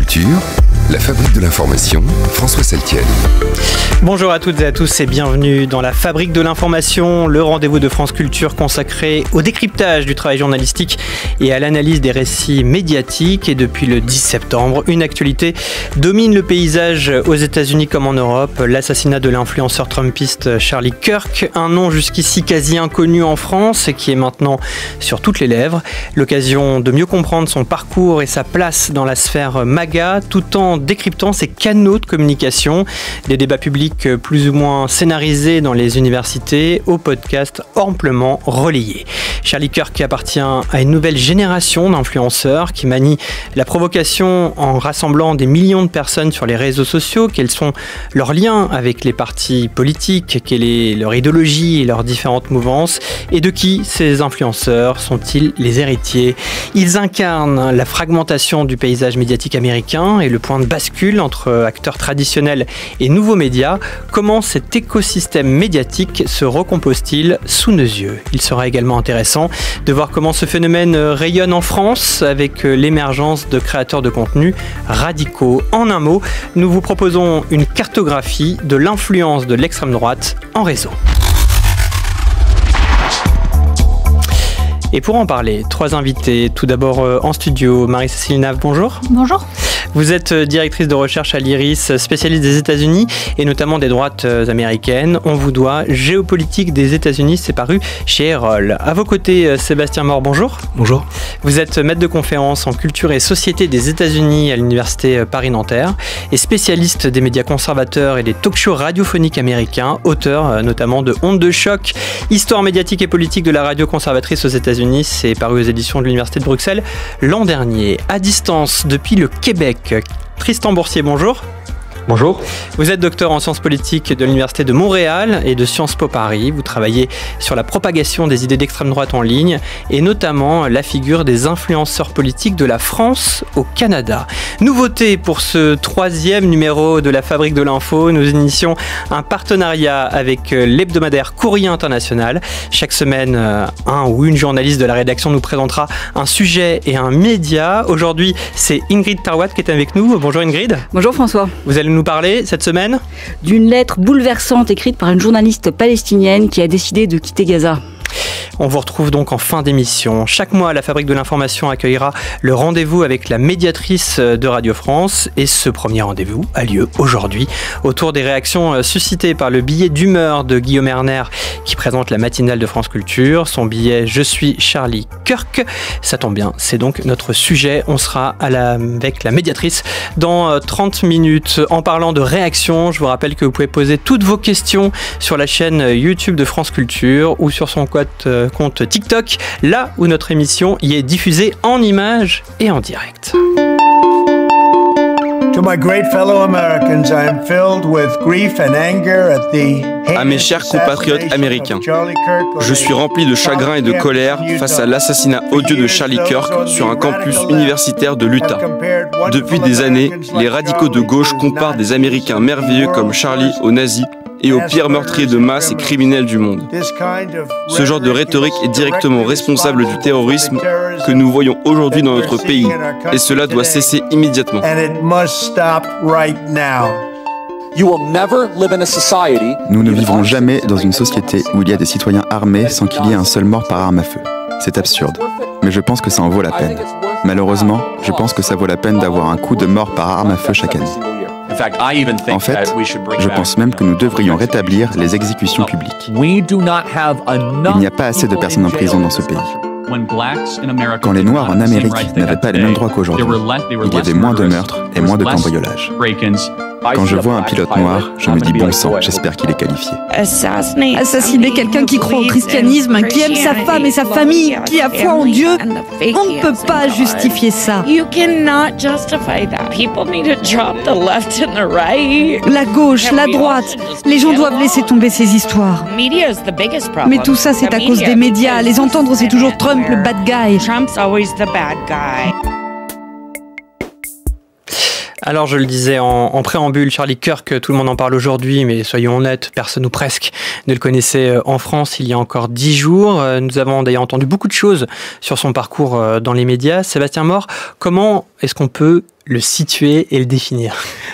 Culture, la Fabrique de l'information, François Saltiel. Bonjour à toutes et à tous et bienvenue dans la Fabrique de l'information, le rendez-vous de France Culture consacré au décryptage du travail journalistique et à l'analyse des récits médiatiques. Et depuis le 10 septembre, une actualité domine le paysage aux États-Unis comme en Europe. L'assassinat de l'influenceur trumpiste Charlie Kirk, un nom jusqu'ici quasi inconnu en France et qui est maintenant sur toutes les lèvres. L'occasion de mieux comprendre son parcours et sa place dans la sphère MAGA, tout en décryptant ses canaux de communication, des débats publics plus ou moins scénarisés dans les universités, au podcast amplement relayé. Charlie Kirk appartient à une nouvelle génération d'influenceurs qui manient la provocation en rassemblant des millions de personnes sur les réseaux sociaux. Quels sont leurs liens avec les partis politiques? Quelle est leur idéologie et leurs différentes mouvances? Et de qui ces influenceurs sont-ils les héritiers? Ils incarnent la fragmentation du paysage médiatique américain et le point de bascule entre acteurs traditionnels et nouveaux médias. Comment cet écosystème médiatique se recompose-t-il sous nos yeux? Il sera également intéressant de voir comment ce phénomène rayonne en France avec l'émergence de créateurs de contenu radicaux. En un mot, nous vous proposons une cartographie de l'influence de l'extrême droite en réseau. Et pour en parler, trois invités. Tout d'abord en studio, Marie-Cécile Nave, bonjour. Bonjour. Vous êtes directrice de recherche à l'IRIS, spécialiste des États-Unis et notamment des droites américaines. On vous doit Géopolitique des États-Unis, c'est paru chez Erol. À vos côtés, Sébastien Mort, bonjour. Bonjour. Vous êtes maître de conférence en culture et société des États-Unis à l'université Paris-Nanterre et spécialiste des médias conservateurs et des talk-shows radiophoniques américains, auteur notamment de Ondes de choc, histoire médiatique et politique de la radio conservatrice aux États-Unis. C'est paru aux éditions de l'Université de Bruxelles l'an dernier. À distance, depuis le Québec, Tristan Boursier, bonjour. Bonjour. Vous êtes docteur en sciences politiques de l'Université de Montréal et de Sciences Po Paris. Vous travaillez sur la propagation des idées d'extrême droite en ligne et notamment la figure des influenceurs politiques de la France au Canada. Nouveauté pour ce troisième numéro de la Fabrique de l'info, nous initions un partenariat avec l'hebdomadaire Courrier International. Chaque semaine, un ou une journaliste de la rédaction nous présentera un sujet et un média. Aujourd'hui, c'est Ingrid Tarwatt qui est avec nous. Bonjour Ingrid. Bonjour François. Vous allez nous parler cette semaine d'une lettre bouleversante écrite par une journaliste palestinienne qui a décidé de quitter Gaza. On vous retrouve donc en fin d'émission. Chaque mois, la Fabrique de l'information accueillera le rendez-vous avec la médiatrice de Radio France. Et ce premier rendez-vous a lieu aujourd'hui autour des réactions suscitées par le billet d'humeur de Guillaume Erner qui présente la matinale de France Culture. Son billet « Je suis Charlie Kirk ». Ça tombe bien, c'est donc notre sujet. On sera avec la médiatrice dans 30 minutes. En parlant de réactions, je vous rappelle que vous pouvez poser toutes vos questions sur la chaîne YouTube de France Culture ou sur son compte TikTok, là où notre émission y est diffusée en images et en direct. À mes chers compatriotes américains, je suis rempli de chagrin et de colère face à l'assassinat odieux de Charlie Kirk sur un campus universitaire de l'Utah. Depuis des années, les radicaux de gauche comparent des Américains merveilleux comme Charlie aux nazis et aux pires meurtriers de masse et criminels du monde. Ce genre de rhétorique est directement responsable du terrorisme que nous voyons aujourd'hui dans notre pays, et cela doit cesser immédiatement. Nous ne vivrons jamais dans une société où il y a des citoyens armés sans qu'il y ait un seul mort par arme à feu. C'est absurde, mais je pense que ça en vaut la peine. Malheureusement, je pense que ça vaut la peine d'avoir un coup de mort par arme à feu chaque année. En fait, je pense même que nous devrions rétablir les exécutions publiques. Il n'y a pas assez de personnes en prison dans ce pays. Quand les Noirs en Amérique n'avaient pas les mêmes droits qu'aujourd'hui, il y avait moins de meurtres et moins de cambriolages. Quand je vois un pilote noir, je me dis bon sang, j'espère qu'il est qualifié. Assassiner quelqu'un qui croit au christianisme, qui aime sa femme et sa famille, qui a foi en Dieu, on ne peut pas justifier ça. La gauche, la droite, les gens doivent laisser tomber ces histoires. Mais tout ça, c'est à cause des médias. Les entendre, c'est toujours Trump le bad guy. Alors je le disais en préambule, Charlie Kirk, tout le monde en parle aujourd'hui, mais soyons honnêtes, personne ou presque ne le connaissait en France il y a encore 10 jours. Nous avons d'ailleurs entendu beaucoup de choses sur son parcours dans les médias. Sébastien Mort, comment est-ce qu'on peut le situer et le définir?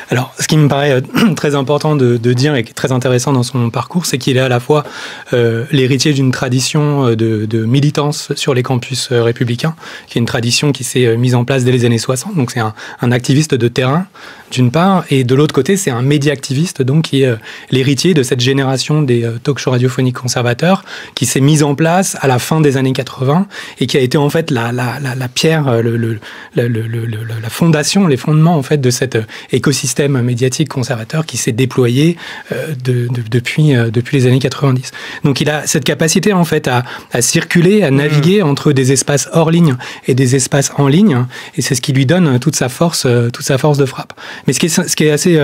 Alors, ce qui me paraît très important de dire et qui est très intéressant dans son parcours, c'est qu'il est à la fois l'héritier d'une tradition de militance sur les campus républicains, qui est une tradition qui s'est mise en place dès les années 60. Donc, c'est un activiste de terrain, d'une part, et de l'autre côté, c'est un média-activiste, donc, qui est l'héritier de cette génération des talk-shows radiophoniques conservateurs, qui s'est mise en place à la fin des années 80 et qui a été en fait la pierre, la fondation, les fondements en fait de cet écosystème médiatique conservateur qui s'est déployé depuis les années 90. Donc il a cette capacité en fait à circuler, à naviguer entre des espaces hors ligne et des espaces en ligne, et c'est ce qui lui donne toute sa force de frappe. Mais ce qui est assez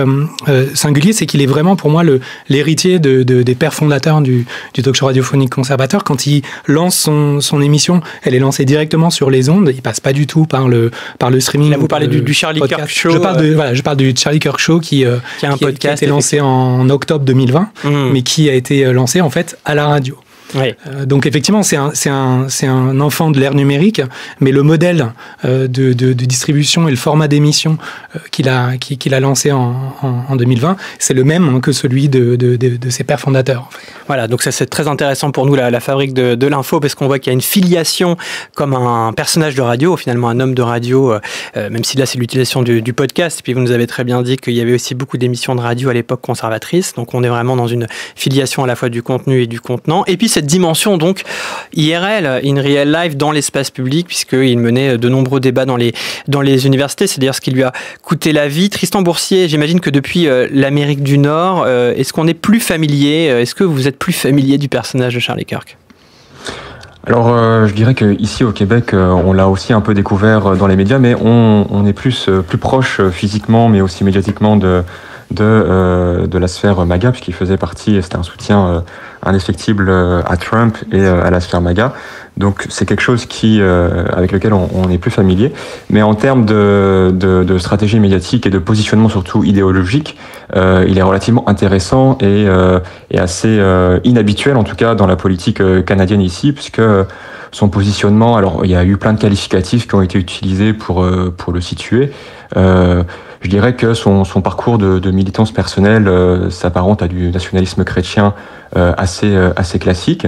singulier, c'est qu'il est vraiment pour moi l'héritier des pères fondateurs du talk-show radiophonique conservateur. Quand il lance son émission, elle est lancée directement sur les ondes. Il passe pas du tout par le streaming. Là, vous parlez du Charlie Kirk Show. Je parle du Charlie Kirk Show qui a été lancé en octobre 2020, mais qui a été lancé en fait à la radio. Oui. Donc effectivement, c'est un enfant de l'ère numérique, mais le modèle de distribution et le format d'émission qu'il a lancé en 2020, c'est le même que celui de ses pères fondateurs. En fait. Voilà, donc ça c'est très intéressant pour nous, la fabrique de l'info, parce qu'on voit qu'il y a une filiation comme un personnage de radio, finalement un homme de radio, même si là c'est l'utilisation du podcast. Et puis vous nous avez très bien dit qu'il y avait aussi beaucoup d'émissions de radio à l'époque conservatrices, donc on est vraiment dans une filiation à la fois du contenu et du contenant. Et puis cette dimension donc IRL, in real life, dans l'espace public, puisqu'il menait de nombreux débats dans les universités. C'est d'ailleurs ce qui lui a coûté la vie. Tristan Boursier, j'imagine que depuis l'Amérique du Nord, est-ce qu'on est plus familier, est-ce que vous êtes plus familier du personnage de Charlie Kirk? Alors, je dirais qu'ici au Québec, on l'a aussi un peu découvert dans les médias, mais on est plus proche physiquement, mais aussi médiatiquement de la sphère MAGA, puisqu'il faisait partie, c'était un soutien indéfectible à Trump et à la sphère MAGA. Donc c'est quelque chose avec lequel on est plus familier. Mais en termes de stratégie médiatique et de positionnement surtout idéologique, il est relativement intéressant et assez inhabituel, en tout cas dans la politique canadienne ici, puisque son positionnement, alors il y a eu plein de qualificatifs qui ont été utilisés pour le situer. Je dirais que son parcours de militance personnelle s'apparente à du nationalisme chrétien assez classique.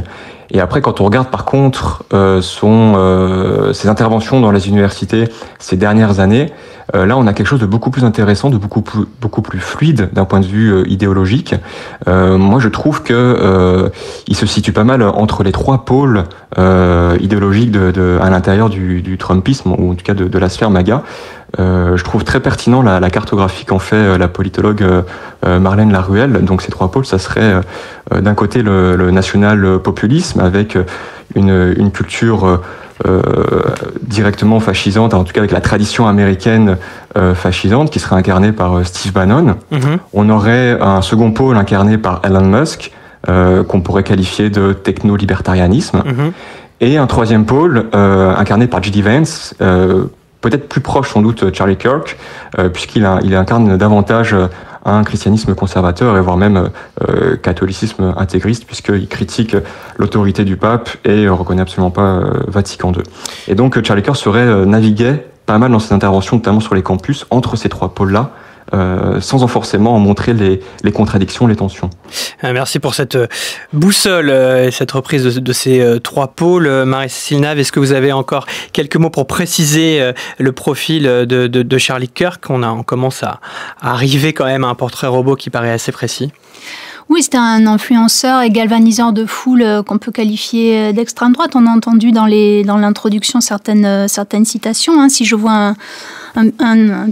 Et après, quand on regarde par contre ses interventions dans les universités ces dernières années, là on a quelque chose de beaucoup plus intéressant, de beaucoup plus fluide d'un point de vue idéologique. Moi je trouve que il se situe pas mal entre les trois pôles idéologiques à l'intérieur du Trumpisme, ou en tout cas de la sphère MAGA. Je trouve très pertinent la cartographie qu'en fait la politologue Marlène Laruelle. Donc ces trois pôles, ça serait d'un côté le national-populisme avec une culture directement fascisante, en tout cas avec la tradition américaine fascisante qui serait incarnée par Steve Bannon. Mm-hmm. On aurait un second pôle incarné par Elon Musk, qu'on pourrait qualifier de techno-libertarianisme. Mm-hmm. Et un troisième pôle incarné par J.D. Vance, peut-être plus proche sans doute Charlie Kirk, puisqu'il incarne davantage un christianisme conservateur et voire même catholicisme intégriste, puisqu'il critique l'autorité du pape et reconnaît absolument pas Vatican II. Et donc Charlie Kirk naviguait pas mal dans ses interventions, notamment sur les campus, entre ces trois pôles-là, sans forcément en montrer les contradictions, les tensions. Merci pour cette boussole et cette reprise de ces trois pôles. Marie-Cécile Nave, est-ce que vous avez encore quelques mots pour préciser le profil de Charlie Kirk? On commence à arriver quand même à un portrait robot qui paraît assez précis. Oui, c'était un influenceur et galvaniseur de foule qu'on peut qualifier d'extrême droite. On a entendu dans l'introduction certaines citations. Hein. Si je vois un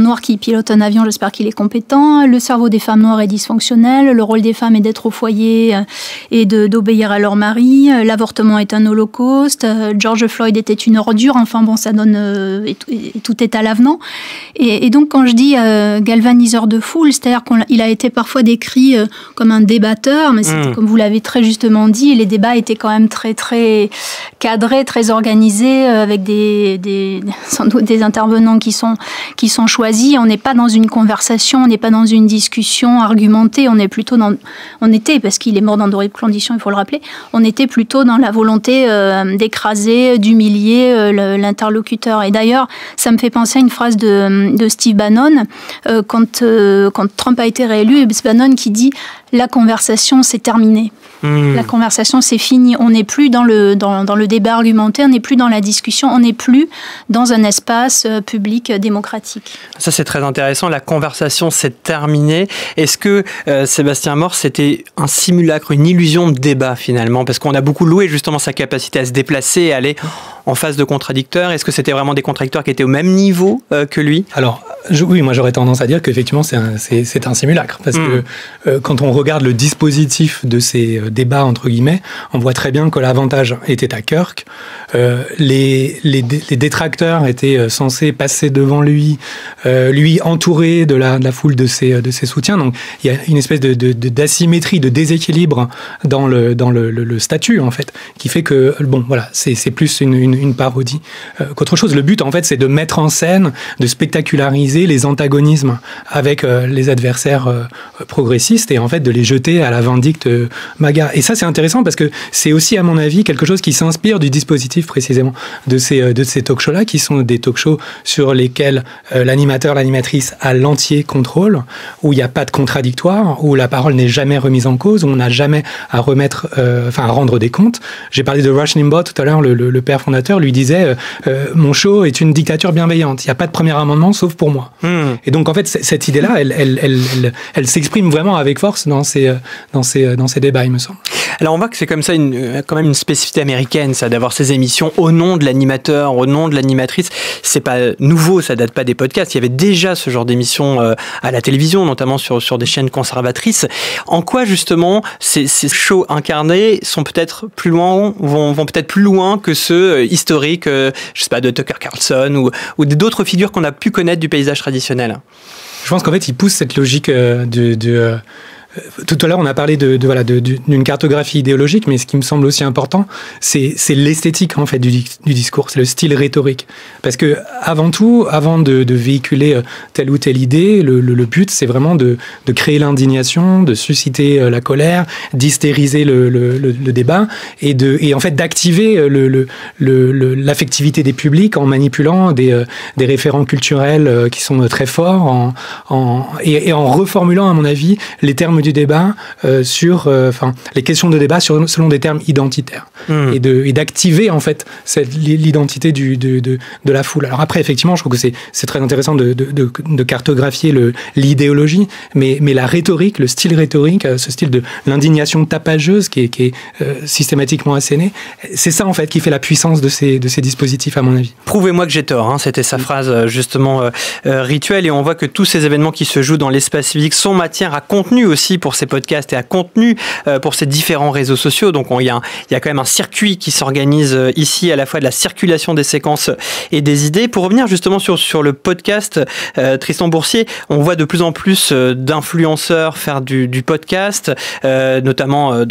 noir qui pilote un avion, j'espère qu'il est compétent. Le cerveau des femmes noires est dysfonctionnel. Le rôle des femmes est d'être au foyer et d'obéir à leur mari. L'avortement est un holocauste. George Floyd était une ordure. Enfin bon, ça donne et tout est à l'avenant. Et donc quand je dis galvaniseur de foule, c'est-à-dire qu'il a été parfois décrit comme un débatteur, mais comme vous l'avez très justement dit, les débats étaient quand même très très cadrés, très organisés, avec sans doute des intervenants intervenants qui sont choisis. On n'est pas dans une conversation, on n'est pas dans une discussion argumentée, on était, parce qu'il est mort dans d'horribles conditions, il faut le rappeler, on était plutôt dans la volonté d'écraser, d'humilier l'interlocuteur. Et d'ailleurs, ça me fait penser à une phrase de Steve Bannon, quand Trump a été réélu, Bannon qui dit « la conversation, c'est terminé ». La conversation, c'est fini. On n'est plus dans le débat argumenté, on n'est plus dans la discussion, on n'est plus dans un espace public démocratique. Ça, c'est très intéressant. La conversation, c'est terminé. Est-ce que Sébastien Morse, c'était un simulacre, une illusion de débat finalement? Parce qu'on a beaucoup loué justement sa capacité à se déplacer et aller en face de contradicteurs. Est-ce que c'était vraiment des contradicteurs qui étaient au même niveau que lui? Alors, oui, moi j'aurais tendance à dire qu'effectivement c'est un simulacre. Parce que quand on regarde le dispositif de ces débats, entre guillemets, on voit très bien que l'avantage était à Kirk. Les détracteurs étaient censés passer devant lui, lui entouré de la foule de ses soutiens. Donc il y a une espèce d'asymétrie, de déséquilibre dans le statut, en fait, qui fait que, bon, voilà, c'est plus une parodie qu'autre chose. Le but, en fait, c'est de mettre en scène, de spectaculariser les antagonismes avec les adversaires progressistes et en fait de les jeter à la vindicte MAGA. Et ça, c'est intéressant parce que c'est aussi, à mon avis, quelque chose qui s'inspire du dispositif précisément de ces talk-shows-là, qui sont des talk-shows sur lesquels l'animateur, l'animatrice a l'entier contrôle, où il n'y a pas de contradictoire, où la parole n'est jamais remise en cause, où on n'a jamais à remettre, à rendre des comptes. J'ai parlé de Rush Limbaugh tout à l'heure, le père fondateur lui disait mon show est une dictature bienveillante. Il n'y a pas de premier amendement sauf pour moi. Et donc en fait cette idée-là, elle s'exprime vraiment avec force dans ces débats, il me semble. Alors on voit que c'est comme ça quand même une spécificité américaine, ça, d'avoir ces émissions au nom de l'animateur, au nom de l'animatrice. C'est pas nouveau, ça date pas des podcasts. Il y avait déjà ce genre d'émissions à la télévision, notamment sur des chaînes conservatrices. En quoi justement ces shows incarnés sont peut-être plus loin, vont peut-être plus loin que ceux historiques, je sais pas, de Tucker Carlson ou d'autres figures qu'on a pu connaître du paysage traditionnel? Je pense qu'en fait, ils poussent cette logique tout à l'heure, on a parlé d'une cartographie idéologique, mais ce qui me semble aussi important, c'est l'esthétique en fait du discours, c'est le style rhétorique. Parce que avant tout, avant de véhiculer telle ou telle idée, le but, c'est vraiment de créer l'indignation, de susciter la colère, d'hystériser le débat et en fait d'activer l'affectivité des publics en manipulant des référents culturels qui sont très forts et en reformulant, à mon avis, les termes du débat sur les questions de débat selon des termes identitaires et d'activer en fait l'identité de la foule. Alors après, effectivement, je trouve que c'est très intéressant de cartographier l'idéologie, mais la rhétorique, le style rhétorique, ce style de l'indignation tapageuse qui est systématiquement assénée, c'est ça en fait qui fait la puissance de ces dispositifs, à mon avis. Prouvez-moi que j'ai tort, hein, c'était sa phrase justement rituelle, et on voit que tous ces événements qui se jouent dans l'espace civique sont matière à contenu aussi pour ces podcasts et à contenu pour ces différents réseaux sociaux. Donc il y a quand même un circuit qui s'organise ici, à la fois de la circulation des séquences et des idées. Pour revenir justement sur le podcast, Tristan Boursier, on voit de plus en plus d'influenceurs faire du podcast, notamment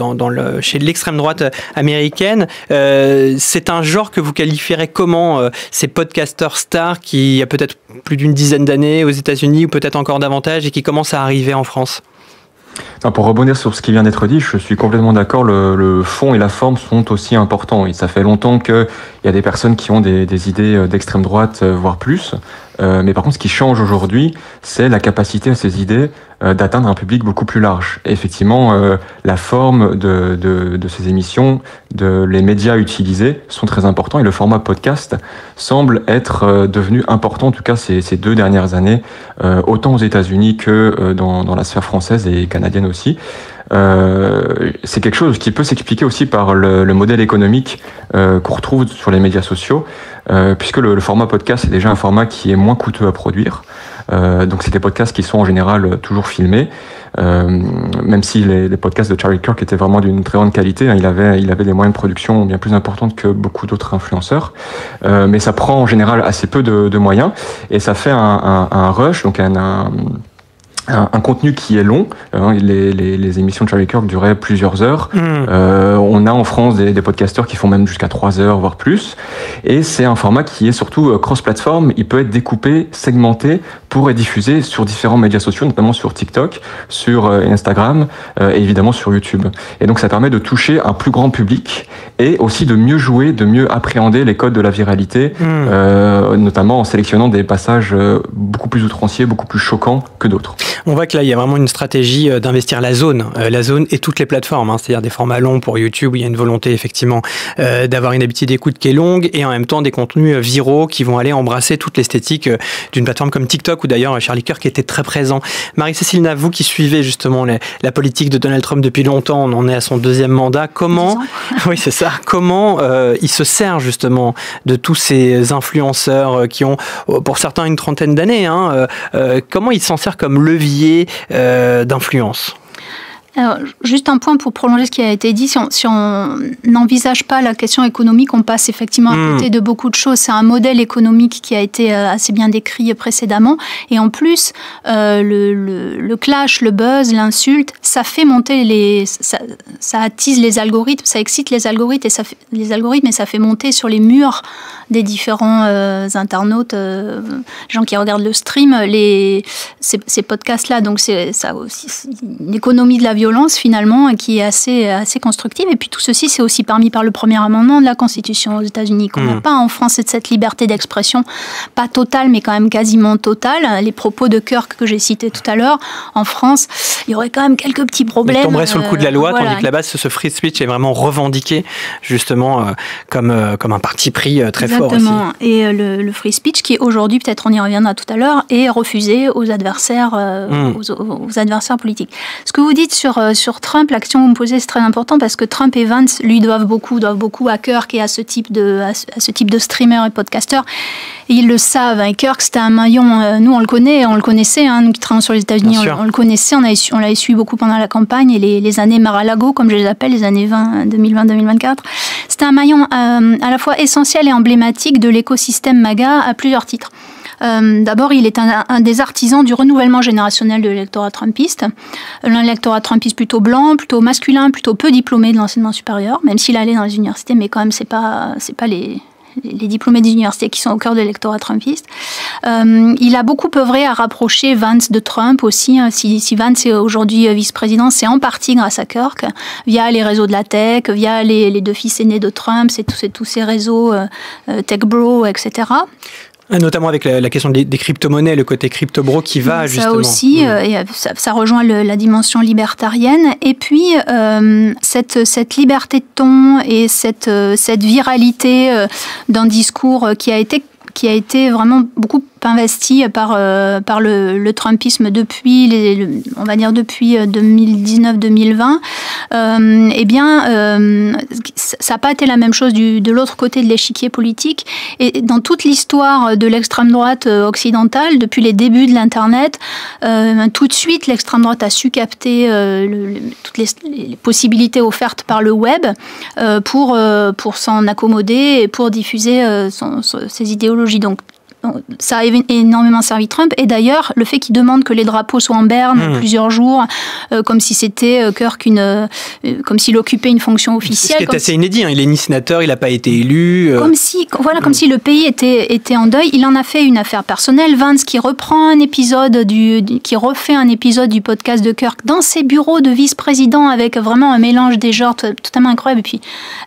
chez l'extrême droite américaine. C'est un genre que vous qualifierez comment, ces podcasteurs stars qui, il y a peut-être plus d'une dizaine d'années aux États-Unis ou peut-être encore davantage et qui commencent à arriver en France? Pour rebondir sur ce qui vient d'être dit, je suis complètement d'accord, le fond et la forme sont aussi importants. Et ça fait longtemps qu'il y a des personnes qui ont des idées d'extrême droite, voire plus. Mais par contre, ce qui change aujourd'hui, c'est la capacité à ces idées d'atteindre un public beaucoup plus large. Et effectivement, la forme de ces émissions, les médias utilisés sont très importants. Et le format podcast semble être devenu important, en tout cas ces 2 dernières années, autant aux États-Unis que dans la sphère française et canadienne aussi. C'est quelque chose qui peut s'expliquer aussi par le modèle économique qu'on retrouve sur les médias sociaux, puisque le format podcast est déjà un format qui est moins coûteux à produire. Donc c'est des podcasts qui sont en général toujours filmés, même si les podcasts de Charlie Kirk étaient vraiment d'une très grande qualité, hein, il avait des moyens de production bien plus importants que beaucoup d'autres influenceurs, mais ça prend en général assez peu de moyens et ça fait un rush, donc un contenu qui est long. Les émissions de Charlie Kirk duraient plusieurs heures. On a en France des podcasteurs qui font même jusqu'à 3 heures, voire plus. Et c'est un format qui est surtout cross-platform. Il peut être découpé, segmenté pour être diffusé sur différents médias sociaux, notamment sur TikTok, sur Instagram et évidemment sur YouTube. Et donc ça permet de toucher un plus grand public et aussi de mieux jouer, de mieux appréhender les codes de la viralité, notamment en sélectionnant des passages beaucoup plus outranciers, beaucoup plus choquants que d'autres. On voit que là, il y a vraiment une stratégie d'investir la zone et toutes les plateformes, hein, c'est-à-dire des formats longs pour YouTube où il y a une volonté effectivement d'avoir une habitude d'écoute qui est longue et en même temps des contenus viraux qui vont aller embrasser toute l'esthétique d'une plateforme comme TikTok où d'ailleurs Charlie Kirk était très présent. Marie-Cécile Nav, vous qui suivez justement la politique de Donald Trump depuis longtemps, on en est à son 2e mandat, comment oui, c'est ça, comment il se sert justement de tous ces influenceurs qui ont pour certains une trentaine d'années, hein, comment il s'en sert comme levier d'influence? Alors, juste un point pour prolonger ce qui a été dit, si on n'envisage pas la question économique, on passe effectivement à côté de beaucoup de choses. C'est un modèle économique qui a été assez bien décrit précédemment. Et en plus, le clash, le buzz, l'insulte, ça fait monter ça attise les algorithmes, ça excite les algorithmes et ça fait monter sur les murs des différents internautes, gens qui regardent le stream, ces podcasts-là. Donc ça aussi une économie de la violence finalement qui est assez constructive. Et puis tout ceci, c'est aussi permis par le premier amendement de la Constitution aux États-Unis. Qu'on n'a pas en France cette liberté d'expression, pas totale, mais quand même quasiment totale. Les propos de Kirk que j'ai cités tout à l'heure, en France, il y aurait quand même quelques petits problèmes. Il tomberait sous le coup de la loi, tandis que là-bas, ce free speech est vraiment revendiqué justement comme un parti pris très fort. Exactement. Et le free speech qui aujourd'hui, peut-être on y reviendra tout à l'heure, est refusé aux adversaires, aux adversaires politiques. Ce que vous dites sur Trump, la question que vous me posez, c'est très important parce que Trump et Vance, lui, doivent beaucoup à Kirk et à ce type de streamers et podcasteurs. Et ils le savent. Et Kirk, c'était un maillon, nous on le connaissait, hein, nous qui travaillons sur les États-Unis, on le connaissait, on l'a suivi beaucoup pendant la campagne et les années Mar-a-Lago, comme je les appelle, les années 2020-2024. C'était un maillon à la fois essentiel et emblématique de l'écosystème MAGA à plusieurs titres. D'abord, il est un des artisans du renouvellement générationnel de l'électorat trumpiste. L'électorat trumpiste plutôt blanc, plutôt masculin, plutôt peu diplômé de l'enseignement supérieur, même s'il allait dans les universités, mais quand même, c'est pas les diplômés des universités qui sont au cœur de l'électorat trumpiste. Il a beaucoup œuvré à rapprocher Vance de Trump aussi. Si Vance est aujourd'hui vice-président, c'est en partie grâce à Kirk, via les réseaux de la tech, via les 2 fils aînés de Trump, c'est tous ces réseaux tech bro, etc. Notamment avec la question des crypto-monnaies, le côté crypto-bro qui va justement. Ça aussi, et ça rejoint la dimension libertarienne. Et puis, cette liberté de ton et cette viralité d'un discours qui a été vraiment beaucoup investi par le Trumpisme depuis, on va dire depuis 2019-2020, ça n'a pas été la même chose de l'autre côté de l'échiquier politique. Et dans toute l'histoire de l'extrême droite occidentale, depuis les débuts de l'Internet, tout de suite, l'extrême droite a su capter toutes les possibilités offertes par le web pour s'en accommoder et pour diffuser ses idéologies. Donc, ça a énormément servi Trump. Et d'ailleurs, le fait qu'il demande que les drapeaux soient en berne plusieurs jours, comme si c'était Kirk comme s'il occupait une fonction officielle. Ce qui est assez inédit. Hein. Il est ni sénateur, il n'a pas été élu. Comme si le pays était en deuil. Il en a fait une affaire personnelle. Vance qui reprend un épisode qui refait un épisode du podcast de Kirk dans ses bureaux de vice-président avec vraiment un mélange des genres totalement incroyable. Et puis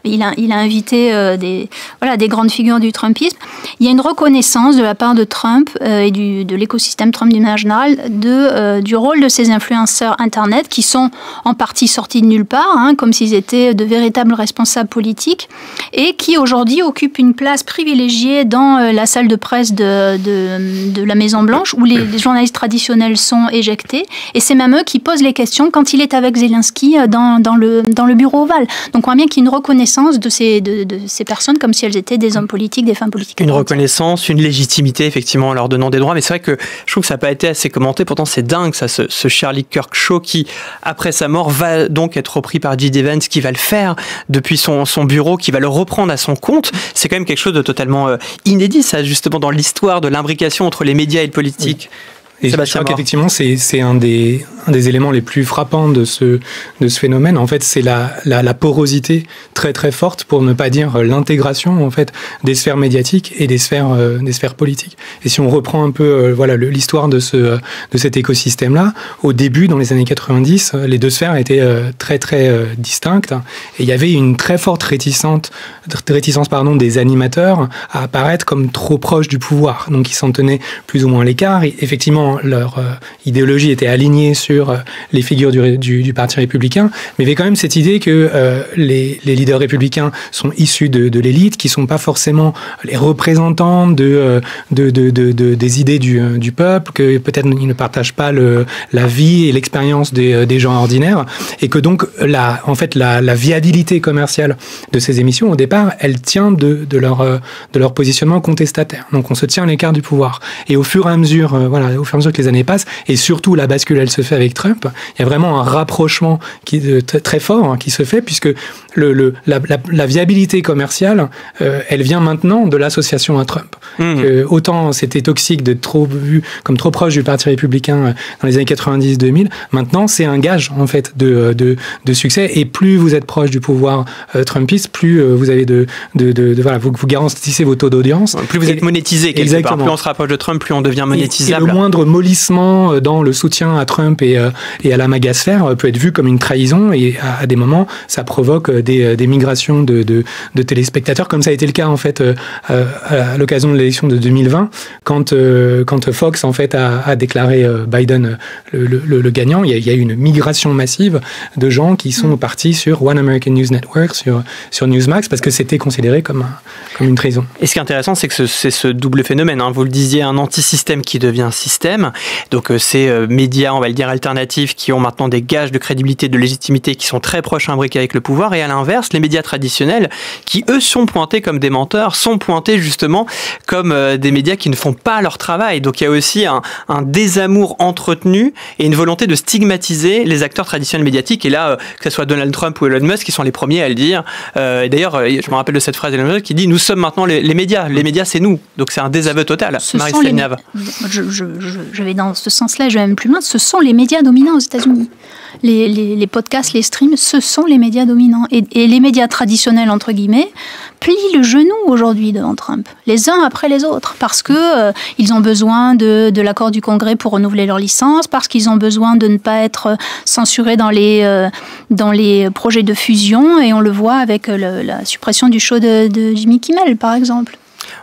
il a invité des grandes figures du Trumpisme. Il y a une reconnaissance de la part de Trump et de l'écosystème Trump d'une manière générale du rôle de ces influenceurs Internet qui sont en partie sortis de nulle part, hein, comme s'ils étaient de véritables responsables politiques et qui aujourd'hui occupent une place privilégiée dans la salle de presse de la Maison-Blanche où les journalistes traditionnels sont éjectés et c'est même eux qui posent les questions quand il est avec Zelensky dans le bureau ovale. Donc on voit bien qu'il y a une reconnaissance de ces personnes comme si elles étaient des hommes politiques, des femmes politiques. Une reconnaissance, une légitimité effectivement en leur donnant des droits, mais c'est vrai que je trouve que ça n'a pas été assez commenté, pourtant c'est dingue ça, ce Charlie Kirk Show qui après sa mort va donc être repris par J.D. Vance qui va le faire depuis son bureau, qui va le reprendre à son compte. C'est quand même quelque chose de totalement inédit ça, justement dans l'histoire de l'imbrication entre les médias et le politique. Et je crois qu'effectivement, c'est un des éléments les plus frappants de ce phénomène. En fait, c'est la porosité très très forte, pour ne pas dire l'intégration en fait des sphères médiatiques et des sphères politiques. Et si on reprend un peu l'histoire de cet écosystème-là, au début, dans les années 90, les deux sphères étaient très très distinctes, et il y avait une très forte réticence des animateurs à apparaître comme trop proches du pouvoir. Donc ils s'en tenaient plus ou moins à l'écart. Et effectivement, leur idéologie était alignée sur les figures du Parti républicain, mais il y avait quand même cette idée que les leaders républicains sont issus de l'élite, qui ne sont pas forcément les représentants des idées du peuple, que peut-être ils ne partagent pas la vie et l'expérience des gens ordinaires, et que donc la viabilité commerciale de ces émissions, au départ, elle tient de leur positionnement contestataire. Donc on se tient à l'écart du pouvoir. Et au fur et à mesure que les années passent, et surtout la bascule, elle se fait avec Trump, il y a vraiment un rapprochement très fort qui se fait, puisque la viabilité commerciale, elle vient maintenant de l'association à Trump. Autant c'était toxique d'être trop vu comme trop proche du Parti républicain dans les années 90-2000, maintenant c'est un gage en fait de succès, et plus vous êtes proche du pouvoir trumpiste, plus vous avez vous garantissez vos taux d'audience. Plus vous êtes monétisé quelque part. Plus on se rapproche de Trump, plus on devient monétisable. Et le moindre mollissement dans le soutien à Trump et à la magasphère peut être vu comme une trahison, et à des moments ça provoque des migrations de téléspectateurs, comme ça a été le cas en fait à l'occasion de l'élection de 2020, quand Fox en fait a déclaré Biden le gagnant. Il y a eu une migration massive de gens qui sont partis sur One American News Network, sur Newsmax, parce que c'était considéré comme une trahison. Et ce qui est intéressant, c'est que c'est ce double phénomène. Vous le disiez, un anti-système qui devient système. Donc ces médias, on va le dire, alternatifs, qui ont maintenant des gages de crédibilité, de légitimité, qui sont très proches imbriqués avec le pouvoir. Et à l'inverse, les médias traditionnels, qui eux sont pointés comme des menteurs, sont pointés justement comme des médias qui ne font pas leur travail. Donc il y a aussi un désamour entretenu et une volonté de stigmatiser les acteurs traditionnels médiatiques. Et là, que ce soit Donald Trump ou Elon Musk, qui sont les premiers à le dire. Et d'ailleurs, je me rappelle de cette phrase d'Elon Musk qui dit « Nous sommes maintenant les médias. Les médias, c'est nous. » Donc c'est un désaveu total. Marie Stelniave. Je vais dans ce sens-là, je vais même plus loin. Ce sont les médias dominants aux États-Unis. Les podcasts, les streams, ce sont les médias dominants. Et les médias traditionnels, entre guillemets, plient le genou aujourd'hui devant Trump, les uns après les autres, parce que ils ont besoin de l'accord du Congrès pour renouveler leur licence, parce qu'ils ont besoin de ne pas être censurés dans les projets de fusion, et on le voit avec la suppression du show de Jimmy Kimmel, par exemple.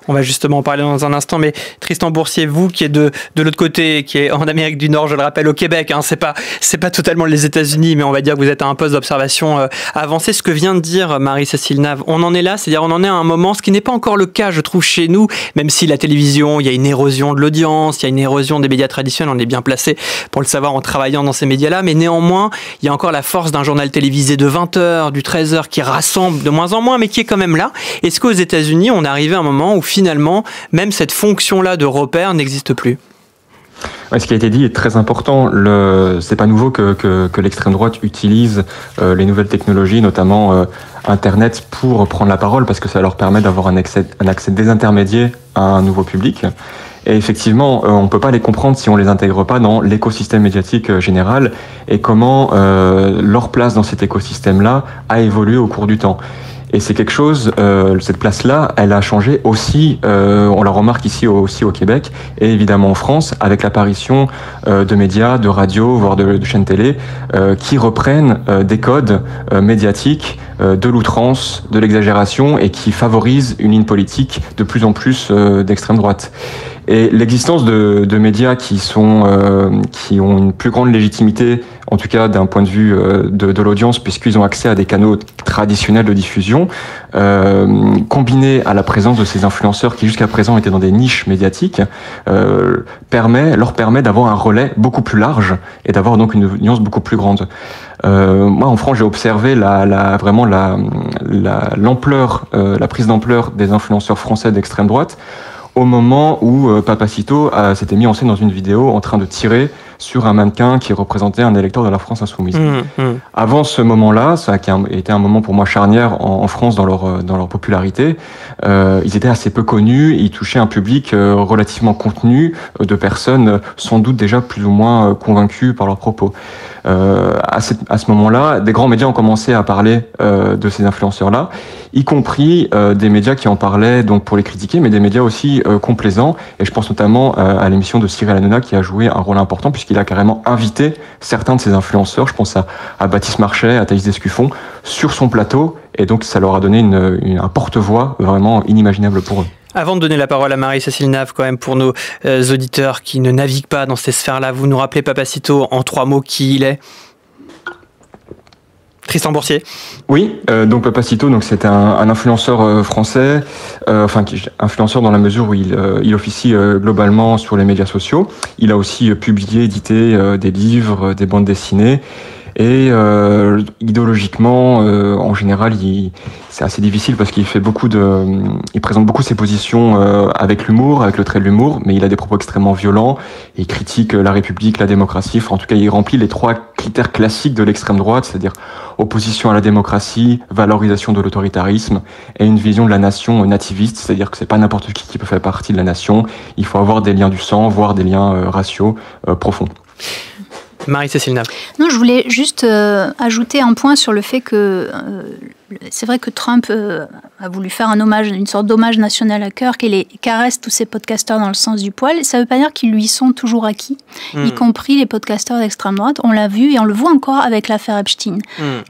On va justement en parler dans un instant, mais Tristan Boursier, vous qui êtes de l'autre côté, qui est en Amérique du Nord, je le rappelle, au Québec, c'est pas totalement les États-Unis, mais on va dire que vous êtes à un poste d'observation avancé. Ce que vient de dire Marie-Cécile Nave, on en est là, c'est-à-dire on en est à un moment, ce qui n'est pas encore le cas, je trouve, chez nous, même si la télévision, il y a une érosion de l'audience, il y a une érosion des médias traditionnels, on est bien placé pour le savoir en travaillant dans ces médias-là, mais néanmoins, il y a encore la force d'un journal télévisé de 20h, du 13h, qui rassemble de moins en moins, mais qui est quand même là. Est-ce qu'aux États-Unis, on est arrivé à un moment où finalement, même cette fonction-là de repère n'existe plus? Ouais, ce qui a été dit est très important. C'est pas nouveau que l'extrême droite utilise les nouvelles technologies, notamment Internet, pour prendre la parole, parce que ça leur permet d'avoir un accès désintermédié à un nouveau public. Et effectivement, on ne peut pas les comprendre si on ne les intègre pas dans l'écosystème médiatique général, et comment leur place dans cet écosystème-là a évolué au cours du temps. Et c'est quelque chose, cette place-là, elle a changé aussi, on la remarque ici aussi au Québec, et évidemment en France, avec l'apparition de médias, de radios, voire de chaînes télé, qui reprennent des codes médiatiques, de l'outrance, de l'exagération, et qui favorisent une ligne politique de plus en plus d'extrême droite. Et l'existence de médias qui ont une plus grande légitimité, en tout cas d'un point de vue de l'audience, puisqu'ils ont accès à des canaux traditionnels de diffusion, combinés à la présence de ces influenceurs qui jusqu'à présent étaient dans des niches médiatiques, leur permet d'avoir un relais beaucoup plus large et d'avoir donc une audience beaucoup plus grande. Moi, en France, j'ai observé vraiment l'ampleur, la prise d'ampleur des influenceurs français d'extrême droite, au moment où Papacito s'était mis en scène dans une vidéo en train de tirer sur un mannequin qui représentait un électeur de la France insoumise. Avant ce moment-là, ça a été un moment pour moi charnière en France dans leur popularité. Ils étaient assez peu connus, ils touchaient un public relativement contenu de personnes sans doute déjà plus ou moins convaincues par leurs propos. À ce moment-là, des grands médias ont commencé à parler de ces influenceurs-là, y compris des médias qui en parlaient donc pour les critiquer, mais des médias aussi complaisants. Et je pense notamment à l'émission de Cyril Hanouna qui a joué un rôle important puisqu'il a carrément invité certains de ces influenceurs, je pense à Baptiste Marchais, à Thaïs Descuffon, sur son plateau. Et donc ça leur a donné un porte-voix vraiment inimaginable pour eux. Avant de donner la parole à Marie-Cécile Nave, quand même, pour nos auditeurs qui ne naviguent pas dans ces sphères-là, vous nous rappelez, Papacito, en 3 mots, qui il est ? Tristan Boursier. Oui, donc Papacito, donc c'est un influenceur français, influenceur dans la mesure où il officie globalement sur les médias sociaux. Il a aussi publié, édité des livres, des bandes dessinées. Et idéologiquement, en général, c'est assez difficile parce qu'il il présente beaucoup ses positions avec l'humour, avec le trait de l'humour, mais il a des propos extrêmement violents. Il critique la République, la démocratie. Enfin, en tout cas, il remplit les 3 critères classiques de l'extrême droite, c'est-à-dire opposition à la démocratie, valorisation de l'autoritarisme et une vision de la nation nativiste, c'est-à-dire que c'est pas n'importe qui peut faire partie de la nation. Il faut avoir des liens du sang, voire des liens raciaux profonds. Marie-Cécile Nave. Non, je voulais juste ajouter un point sur le fait que c'est vrai que Trump a voulu faire une sorte d'hommage national à Kirk et caresse tous ces podcasteurs dans le sens du poil. Ça ne veut pas dire qu'ils lui sont toujours acquis, y compris les podcasteurs d'extrême droite. On l'a vu et on le voit encore avec l'affaire Epstein.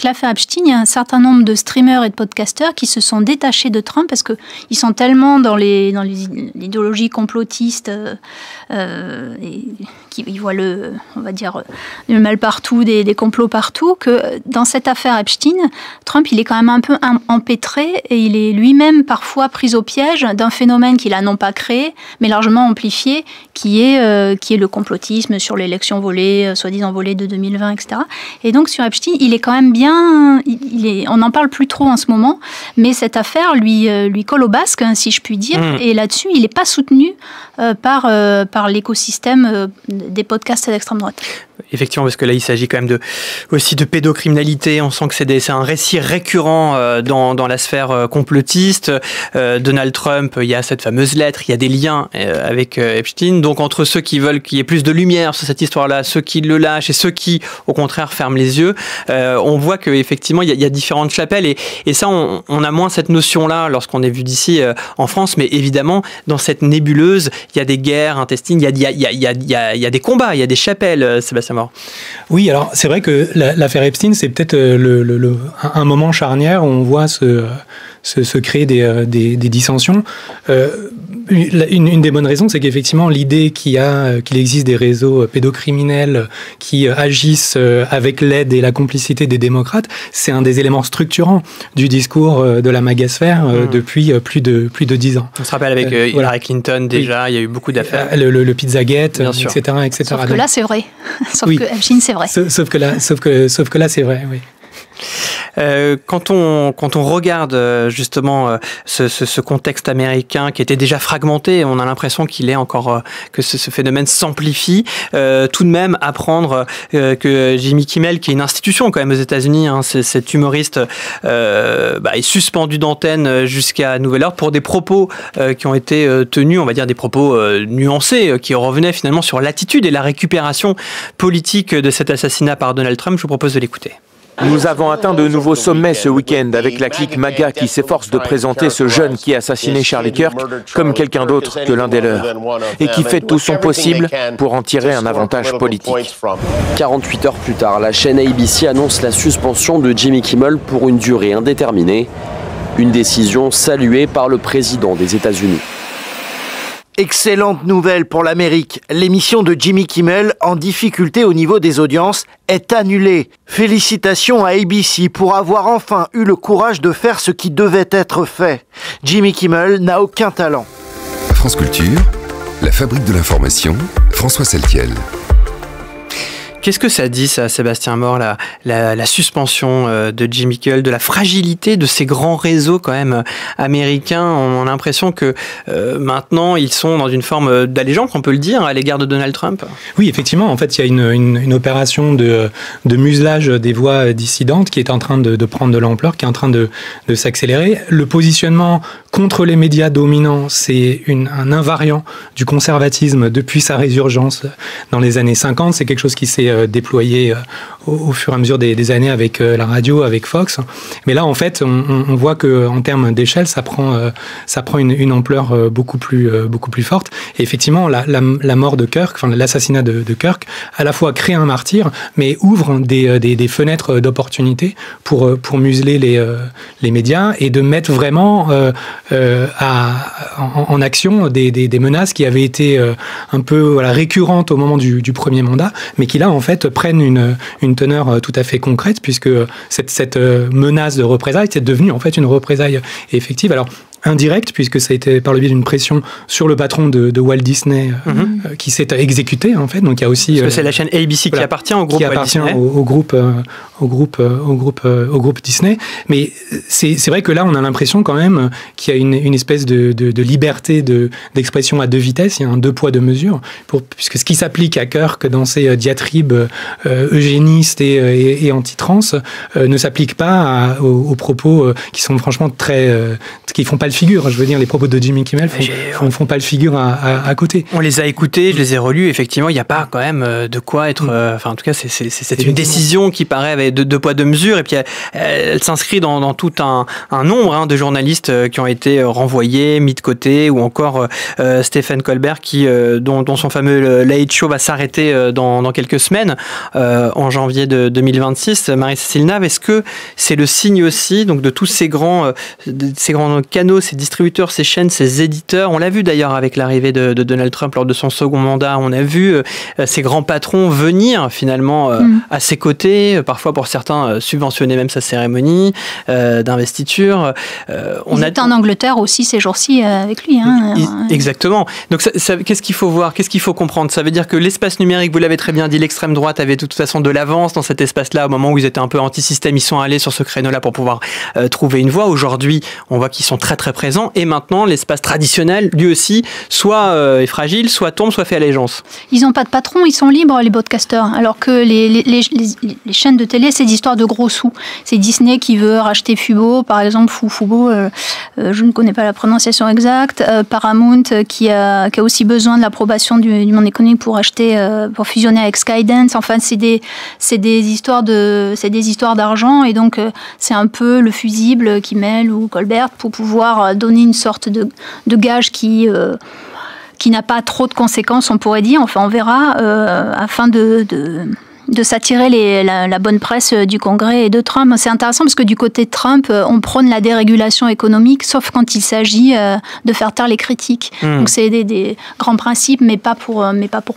L'affaire Epstein, il y a un certain nombre de streamers et de podcasteurs qui se sont détachés de Trump parce qu'ils sont tellement dans l'idéologie complotiste et qu'ils voient le mal partout, des complots partout, que dans cette affaire Epstein, Trump, il est quand même un peu empêtré et il est lui-même parfois pris au piège d'un phénomène qu'il a non pas créé, mais largement amplifié, qui est le complotisme sur l'élection volée, soi-disant volée de 2020, etc. Et donc sur Epstein, il est quand même bien... on n'en parle plus trop en ce moment, mais cette affaire lui colle au basque, hein, si je puis dire, et là-dessus, il n'est pas soutenu par l'écosystème des podcasts d'extrême droite. Effectivement, parce que là, il s'agit quand même aussi de pédocriminalité. On sent que c'est un récit récurrent dans la sphère complotiste. Donald Trump, il y a cette fameuse lettre, il y a des liens avec Epstein. Donc, entre ceux qui veulent qu'il y ait plus de lumière sur cette histoire-là, ceux qui le lâchent et ceux qui, au contraire, ferment les yeux, on voit qu'effectivement, il y a différentes chapelles. Et ça, on a moins cette notion-là lorsqu'on est vu d'ici en France. Mais évidemment, dans cette nébuleuse, il y a des guerres intestines, il y a des combats, il y a des chapelles, Sébastien More. Oui, alors c'est vrai que l'affaire Epstein, c'est peut-être un moment charnière où on voit se créer des dissensions. Une des bonnes raisons, c'est qu'effectivement, l'idée qu'il existe des réseaux pédocriminels qui agissent avec l'aide et la complicité des démocrates, c'est un des éléments structurants du discours de la magasphère depuis plus de 10 ans. On se rappelle avec Hillary Clinton, déjà, il y a eu beaucoup d'affaires. Le Pizzagate, etc. Sauf que là, c'est vrai. Sauf que Epstein, c'est vrai. Sauf que là, c'est vrai, oui. Quand on regarde justement ce contexte américain qui était déjà fragmenté, on a l'impression que ce phénomène s'amplifie. Tout de même, apprendre que Jimmy Kimmel, qui est une institution quand même aux États-Unis, hein, cet humoriste est suspendu d'antenne jusqu'à nouvel ordre pour des propos qui ont été tenus, on va dire des propos nuancés, qui revenaient finalement sur l'attitude et la récupération politique de cet assassinat par Donald Trump. Je vous propose de l'écouter. Nous avons atteint de nouveaux sommets ce week-end avec la clique MAGA qui s'efforce de présenter ce jeune qui a assassiné Charlie Kirk comme quelqu'un d'autre que l'un des leurs et qui fait tout son possible pour en tirer un avantage politique. 48 heures plus tard, la chaîne ABC annonce la suspension de Jimmy Kimmel pour une durée indéterminée. Une décision saluée par le président des États-Unis. Excellente nouvelle pour l'Amérique. L'émission de Jimmy Kimmel, en difficulté au niveau des audiences, est annulée. Félicitations à ABC pour avoir enfin eu le courage de faire ce qui devait être fait. Jimmy Kimmel n'a aucun talent. France Culture, la fabrique de l'information, François Saltiel. Qu'est-ce que ça dit, ça, Sébastien More, la suspension de Jimmy Kimmel, de la fragilité de ces grands réseaux quand même américains? On a l'impression que maintenant, ils sont dans une forme d'allégeance, on peut le dire, à l'égard de Donald Trump. Oui, effectivement. En fait, il y a une opération de muselage des voix dissidentes qui est en train de prendre de l'ampleur, qui est en train de s'accélérer. Le positionnement contre les médias dominants, c'est un invariant du conservatisme depuis sa résurgence dans les années 50. C'est quelque chose qui s'est déployé au fur et à mesure des années avec la radio, avec Fox. Mais là, en fait, on voit que en termes d'échelle, ça prend une ampleur beaucoup plus forte. Et effectivement, la mort de Kirk, enfin l'assassinat de Kirk, à la fois crée un martyr, mais ouvre des fenêtres d'opportunité pour museler les médias et de mettre vraiment en action des menaces qui avaient été un peu récurrentes au moment du premier mandat, mais qui là en fait prennent une teneur tout à fait concrète, puisque cette menace de représailles c'est devenu en fait une représaille effective. Alors indirect, puisque ça a été par le biais d'une pression sur le patron de Walt Disney qui s'est exécuté en fait. Donc il y a aussi parce que c'est la chaîne ABC qui appartient au groupe Walt Disney. au groupe Disney. Mais c'est vrai que là on a l'impression quand même qu'il y a une espèce de liberté d'expression à deux vitesses. Il y a un deux poids deux mesures, puisque ce qui s'applique à Kirk dans ses diatribes eugénistes et anti-trans ne s'applique pas aux propos qui sont franchement qui font pas le figure. Je veux dire, les propos de Jimmy Kimmel font pas le figure à côté. On les a écoutés, je les ai relus. Effectivement, il n'y a pas quand même de quoi être. Enfin, en tout cas, c'est une décision qui paraît avec deux poids deux mesures. Et puis, elle s'inscrit dans tout un nombre de journalistes qui ont été renvoyés, mis de côté, ou encore Stephen Colbert, dont son fameux Late Show va s'arrêter dans quelques semaines, en janvier de 2026. Marie-Cécile Nave, est-ce que c'est le signe aussi donc de tous ces grands canaux, ces distributeurs, ces chaînes, ces éditeurs? On l'a vu d'ailleurs avec l'arrivée de Donald Trump lors de son second mandat. On a vu ces grands patrons venir finalement à ses côtés, parfois pour certains subventionner même sa cérémonie d'investiture. Il est en Angleterre aussi ces jours-ci avec lui. Exactement. Donc qu'est-ce qu'il faut voir? Qu'est-ce qu'il faut comprendre? Ça veut dire que l'espace numérique, vous l'avez très bien dit, l'extrême droite avait de toute façon de l'avance dans cet espace-là. Au moment où ils étaient un peu anti-système, ils sont allés sur ce créneau-là pour pouvoir trouver une voie. Aujourd'hui, on voit qu'ils sont très très présents, et maintenant l'espace traditionnel lui aussi soit est fragile, soit tombe, soit fait allégeance. Ils n'ont pas de patron, ils sont libres les podcasteurs, alors que les chaînes de télé c'est des histoires de gros sous. C'est Disney qui veut racheter Fubo par exemple, Fubo, je ne connais pas la prononciation exacte, Paramount qui a aussi besoin de l'approbation du monde économique pour fusionner avec Skydance. Enfin c'est des histoires d'argent, et donc c'est un peu le fusible Kimmel ou Colbert pour pouvoir donner une sorte de gage qui n'a pas trop de conséquences, on pourrait dire. Enfin, on verra, afin de s'attirer la bonne presse du Congrès et de Trump. C'est intéressant parce que du côté de Trump, on prône la dérégulation économique, sauf quand il s'agit de faire taire les critiques. Donc c'est des grands principes, mais pas pour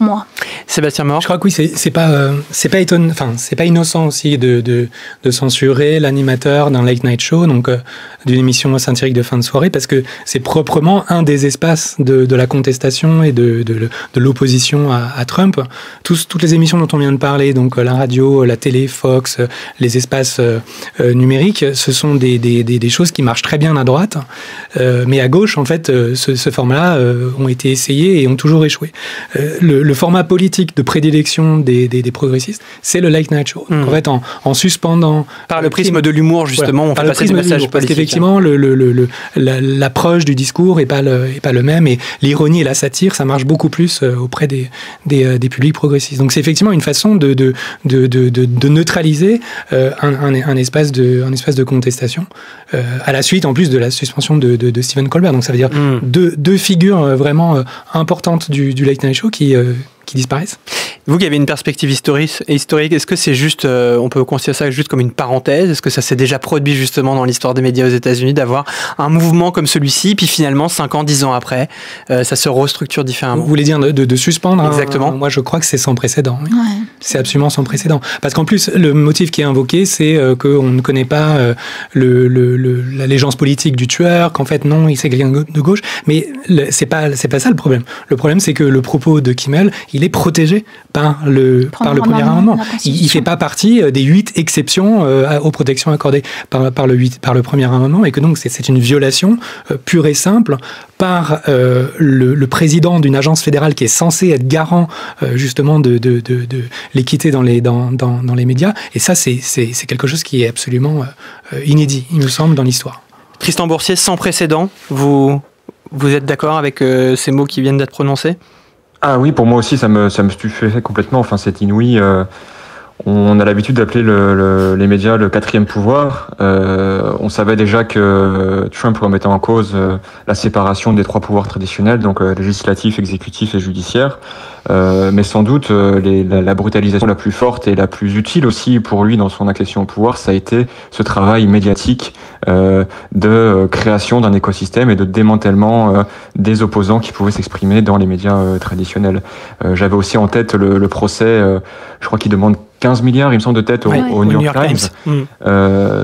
moi. Sébastien More. Je crois que oui, c'est pas étonnant, enfin c'est pas innocent aussi de censurer l'animateur d'un late night show, donc d'une émission satirique de fin de soirée, parce que c'est proprement un des espaces de la contestation et de l'opposition à Trump. Toutes les émissions dont on vient de parler, donc la radio, la télé, Fox, les espaces numériques, ce sont des choses qui marchent très bien à droite, mais à gauche, en fait, ce format-là ont été essayés et ont toujours échoué. Le format politique de prédilection des progressistes, c'est le late night show. En fait, en suspendant... Par le prisme de l'humour, justement, on fait passer des messages politiques. Parce qu'effectivement, l'approche du discours n'est pas le même, et l'ironie et la satire, ça marche beaucoup plus auprès des publics progressistes. Donc c'est effectivement une façon de neutraliser un espace de contestation, à la suite, en plus de la suspension de Stephen Colbert. Donc ça veut dire deux figures vraiment importantes du late night show qui disparaissent. Vous qui avez une perspective historique, est-ce que c'est juste, on peut considérer ça juste comme une parenthèse? Est-ce que ça s'est déjà produit justement dans l'histoire des médias aux États-Unis d'avoir un mouvement comme celui-ci, puis finalement 5 ans, 10 ans après, ça se restructure différemment? Vous voulez dire de suspendre? Exactement. Moi, je crois que c'est sans précédent. Oui. Ouais. C'est absolument sans précédent. Parce qu'en plus, le motif qui est invoqué, c'est qu'on ne connaît pas l'allégeance politique du tueur, qu'en fait non, il c'est quelqu'un de gauche. Mais c'est pas ça le problème. Le problème, c'est que le propos de Kimmel, il est protégé par le premier amendement. Il ne fait pas partie des 8 exceptions aux protections accordées par le premier amendement, et que donc c'est une violation pure et simple par le président d'une agence fédérale qui est censé être garant justement de l'équité dans les médias. Et ça, c'est quelque chose qui est absolument inédit, il me semble, dans l'histoire. Tristan Boursier, sans précédent, vous êtes d'accord avec ces mots qui viennent d'être prononcés ? Ah oui, pour moi aussi, ça me stupéfait complètement. Enfin, c'est inouï. On a l'habitude d'appeler les médias le quatrième pouvoir. On savait déjà que Trump remettait en cause la séparation des 3 pouvoirs traditionnels, donc législatif, exécutif et judiciaire. Mais sans doute, la brutalisation la plus forte et la plus utile aussi pour lui dans son accession au pouvoir, ça a été ce travail médiatique de création d'un écosystème et de démantèlement des opposants qui pouvaient s'exprimer dans les médias traditionnels. J'avais aussi en tête le procès, je crois qu'il demande 15 milliards, il me semble, de tête au New York Times.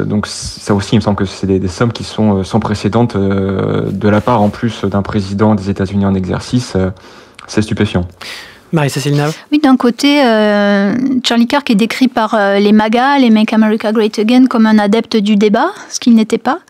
Donc ça aussi, il me semble que c'est des sommes qui sont sans précédentes de la part, en plus, d'un président des États-Unis en exercice. C'est stupéfiant. Marie-Cécile Nave. Oui, d'un côté, Charlie Kirk est décrit par les MAGA, les Make America Great Again, comme un adepte du débat, ce qu'il n'était pas.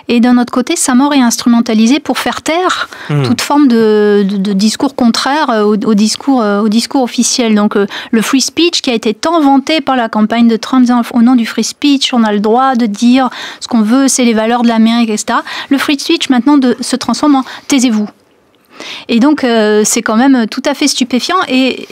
Et d'un autre côté, sa mort est instrumentalisée pour faire taire toute forme de discours contraire au discours officiel. Donc le free speech qui a été tant vanté par la campagne de Trump, disant, au nom du free speech, on a le droit de dire ce qu'on veut, c'est les valeurs de l'Amérique, etc. Le free speech maintenant se transforme en « taisez-vous ». Et donc, c'est quand même tout à fait stupéfiant et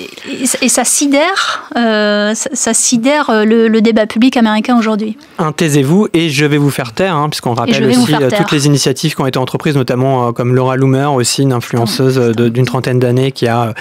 ça sidère, le débat public américain aujourd'hui. Taisez-vous et je vais vous faire taire, puisqu'on rappelle aussi toutes les initiatives qui ont été entreprises, notamment comme Laura Loomer, aussi une influenceuse d'une trentaine d'années qui a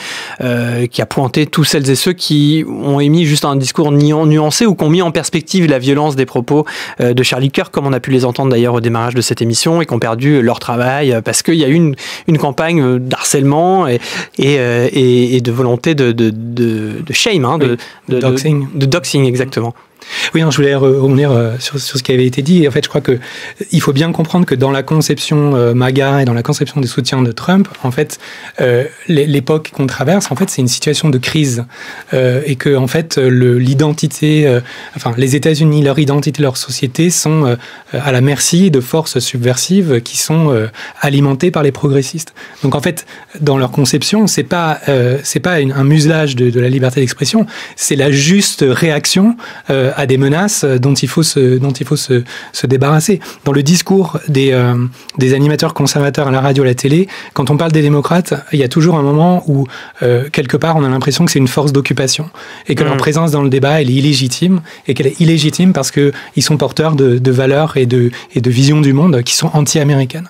pointé tous celles et ceux qui ont émis juste un discours nuancé ou qui ont mis en perspective la violence des propos de Charlie Kirk, comme on a pu les entendre d'ailleurs au démarrage de cette émission, et qui ont perdu leur travail parce qu'il y a eu une campagne d'harcèlement et de volonté de shame, de doxing. De doxing, exactement. Oui, je voulais revenir sur ce qui avait été dit. En fait, je crois que il faut bien comprendre que dans la conception MAGA et dans la conception des soutiens de Trump, en fait, l'époque qu'on traverse, en fait, c'est une situation de crise et que, en fait, l'identité, les États-Unis, leur identité, leur société sont à la merci de forces subversives qui sont alimentées par les progressistes. Donc, en fait, dans leur conception, c'est pas un muselage de la liberté d'expression, c'est la juste réaction à des menaces dont il faut se débarrasser. Dans le discours des animateurs conservateurs à la radio, à la télé, quand on parle des démocrates, il y a toujours un moment où, quelque part, on a l'impression que c'est une force d'occupation et que leur présence dans le débat, elle est illégitime, et qu'elle est illégitime parce qu'ils sont porteurs de valeurs et de visions du monde qui sont anti-américaines.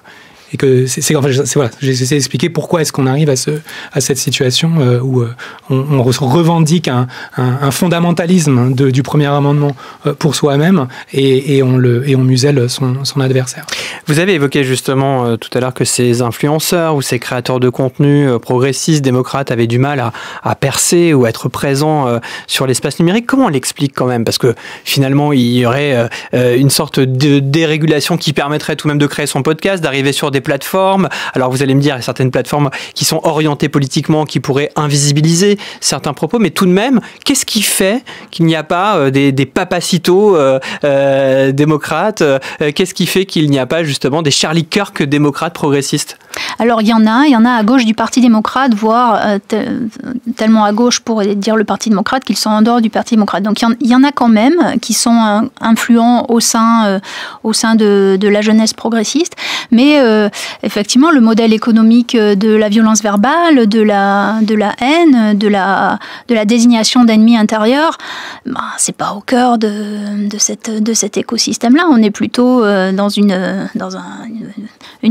Et que j'essaie d'expliquer pourquoi est-ce qu'on arrive à cette situation où on revendique un fondamentalisme du premier amendement pour soi-même et on muselle son adversaire. Vous avez évoqué justement tout à l'heure que ces influenceurs ou ces créateurs de contenu progressistes, démocrates avaient du mal à percer ou à être présents sur l'espace numérique. Comment on l'explique quand même ? Parce que finalement, il y aurait une sorte de dérégulation qui permettrait tout de même de créer son podcast, d'arriver sur des plateformes. Alors vous allez me dire, il y a certaines plateformes qui sont orientées politiquement, qui pourraient invisibiliser certains propos, mais tout de même, qu'est-ce qui fait qu'il n'y a pas des papacitos démocrates ? Qu'est-ce qui fait qu'il n'y a pas justement des Charlie Kirk démocrates progressistes ? Alors il y en a à gauche du Parti démocrate, voire tellement à gauche pour dire le Parti démocrate qu'ils sont en dehors du Parti démocrate. Donc il y en a quand même qui sont influents au sein de la jeunesse progressiste, mais effectivement le modèle économique de la violence verbale, de la haine, de la désignation d'ennemis intérieurs, c'est pas au cœur de cet écosystème-là. On est plutôt dans une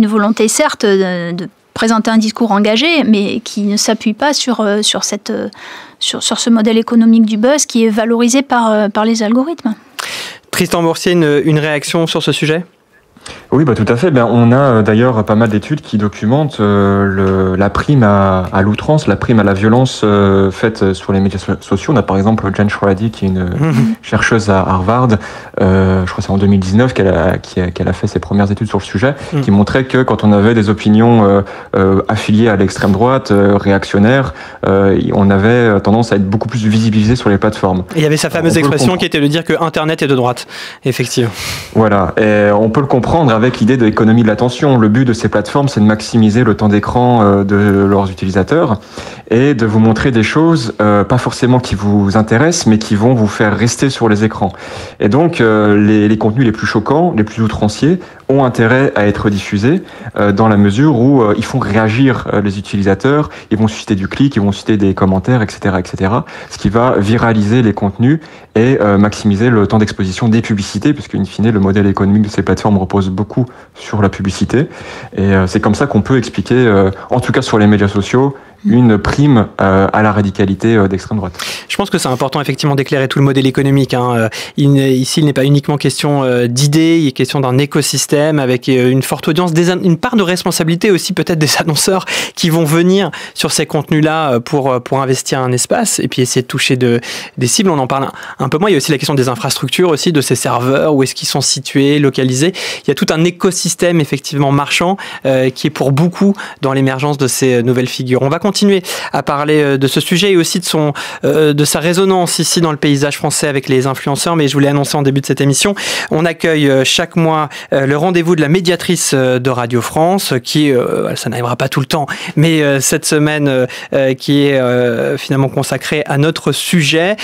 volonté certes de présenter un discours engagé, mais qui ne s'appuie pas sur ce modèle économique du buzz qui est valorisé par les algorithmes. Tristan Boursier, une réaction sur ce sujet ? Oui, tout à fait. On a d'ailleurs pas mal d'études qui documentent la prime à l'outrance, la prime à la violence faite sur les médias sociaux. On a par exemple Jen Schwarady, qui est une chercheuse à Harvard, je crois que c'est en 2019 qu'elle a fait ses premières études sur le sujet, qui montrait que quand on avait des opinions affiliées à l'extrême droite, réactionnaires, on avait tendance à être beaucoup plus visibilisé sur les plateformes. Et il y avait sa fameuse expression qui était de dire que Internet est de droite, effectivement. Voilà, et on peut le comprendre avec l'idée de l'économie de l'attention. Le but de ces plateformes, c'est de maximiser le temps d'écran de leurs utilisateurs et de vous montrer des choses, pas forcément qui vous intéressent, mais qui vont vous faire rester sur les écrans. Et donc, les contenus les plus choquants, les plus outranciers, ont intérêt à être diffusés dans la mesure où ils font réagir les utilisateurs, ils vont susciter du clic, ils vont susciter des commentaires, etc., ce qui va viraliser les contenus et maximiser le temps d'exposition des publicités, puisque in fine, le modèle économique de ces plateformes repose beaucoup sur la publicité. Et c'est comme ça qu'on peut expliquer, en tout cas sur les médias sociaux, une prime à la radicalité d'extrême droite. Je pense que c'est important effectivement d'éclairer tout le modèle économique. Ici, il n'est pas uniquement question d'idées, il est question d'un écosystème avec une forte audience, une part de responsabilité aussi peut-être des annonceurs qui vont venir sur ces contenus-là pour investir un espace et puis essayer de toucher des cibles. On en parle un peu moins. Il y a aussi la question des infrastructures aussi, de ces serveurs, où est-ce qu'ils sont situés, localisés. Il y a tout un écosystème effectivement marchand qui est pour beaucoup dans l'émergence de ces nouvelles figures. On va continuer à parler de ce sujet et aussi de sa résonance ici dans le paysage français avec les influenceurs, mais je vous l'ai annoncé en début de cette émission, on accueille chaque mois le rendez-vous de la médiatrice de Radio France qui, ça n'arrivera pas tout le temps, mais cette semaine qui est finalement consacrée à notre sujet,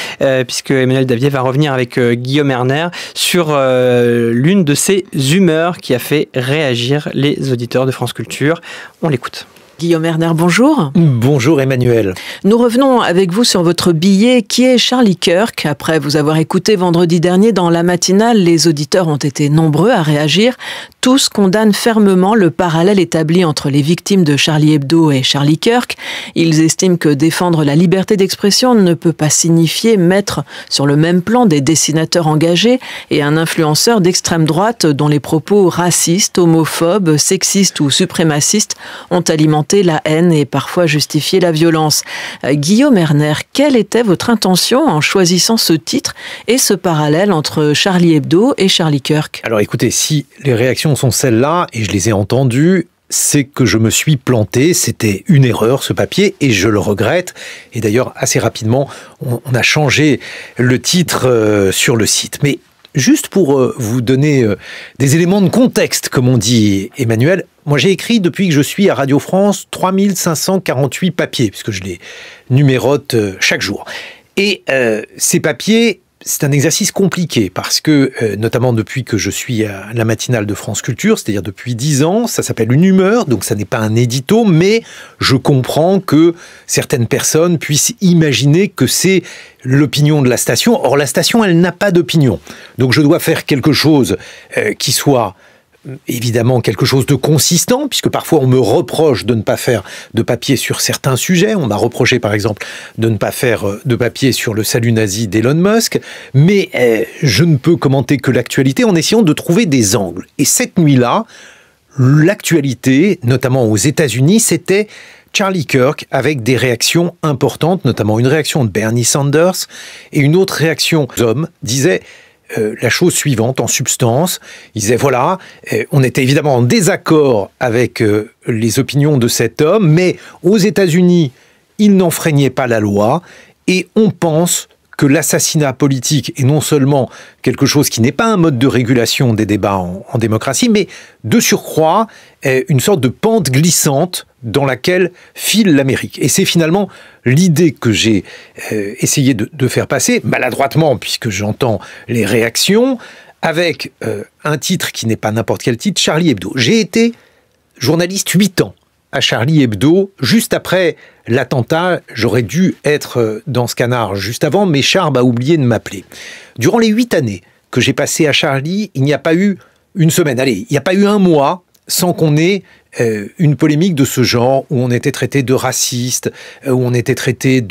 puisque Emmanuel Davier va revenir avec Guillaume Erner sur l'une de ses humeurs qui a fait réagir les auditeurs de France Culture. On l'écoute. Guillaume Erner, bonjour. Bonjour Emmanuel. Nous revenons avec vous sur votre billet qui est Charlie Kirk. Après vous avoir écouté vendredi dernier dans la matinale, les auditeurs ont été nombreux à réagir. Tous condamnent fermement le parallèle établi entre les victimes de Charlie Hebdo et Charlie Kirk. Ils estiment que défendre la liberté d'expression ne peut pas signifier mettre sur le même plan des dessinateurs engagés et un influenceur d'extrême droite dont les propos racistes, homophobes, sexistes ou suprémacistes ont alimenté la haine et parfois justifié la violence. Guillaume Erner, quelle était votre intention en choisissant ce titre et ce parallèle entre Charlie Hebdo et Charlie Kirk? Alors écoutez, si les réactions sont celles-là, et je les ai entendues, c'est que je me suis planté, c'était une erreur ce papier et je le regrette. Et d'ailleurs assez rapidement, on a changé le titre sur le site. Mais juste pour vous donner des éléments de contexte, comme on dit Emmanuel, moi j'ai écrit depuis que je suis à Radio France 3548 papiers, puisque je les numérote chaque jour. Et ces papiers, c'est un exercice compliqué parce que, notamment depuis que je suis à la matinale de France Culture, c'est-à-dire depuis 10 ans, ça s'appelle une humeur, donc ça n'est pas un édito, mais je comprends que certaines personnes puissent imaginer que c'est l'opinion de la station. Or, la station, elle n'a pas d'opinion. Donc je dois faire quelque chose qui soit évidemment quelque chose de consistant, puisque parfois on me reproche de ne pas faire de papier sur certains sujets. On m'a reproché par exemple de ne pas faire de papier sur le salut nazi d'Elon Musk, mais je ne peux commenter que l'actualité en essayant de trouver des angles. Et cette nuit-là, l'actualité, notamment aux États-Unis, c'était Charlie Kirk avec des réactions importantes, notamment une réaction de Bernie Sanders et une autre réaction d'hommes disait la chose suivante en substance. Il disait voilà, on était évidemment en désaccord avec les opinions de cet homme, mais aux États-Unis, il n'enfreignait pas la loi et on pense que l'assassinat politique est non seulement quelque chose qui n'est pas un mode de régulation des débats en démocratie, mais de surcroît une sorte de pente glissante dans laquelle file l'Amérique. Et c'est finalement l'idée que j'ai essayé de faire passer, maladroitement, puisque j'entends les réactions, avec un titre qui n'est pas n'importe quel titre, Charlie Hebdo. J'ai été journaliste 8 ans à Charlie Hebdo, juste après l'attentat. J'aurais dû être dans ce canard juste avant, mais Charb a oublié de m'appeler. Durant les 8 années que j'ai passées à Charlie, il n'y a pas eu une semaine, allez, il n'y a pas eu un mois sans qu'on ait une polémique de ce genre, où on était traité de raciste, où on était traité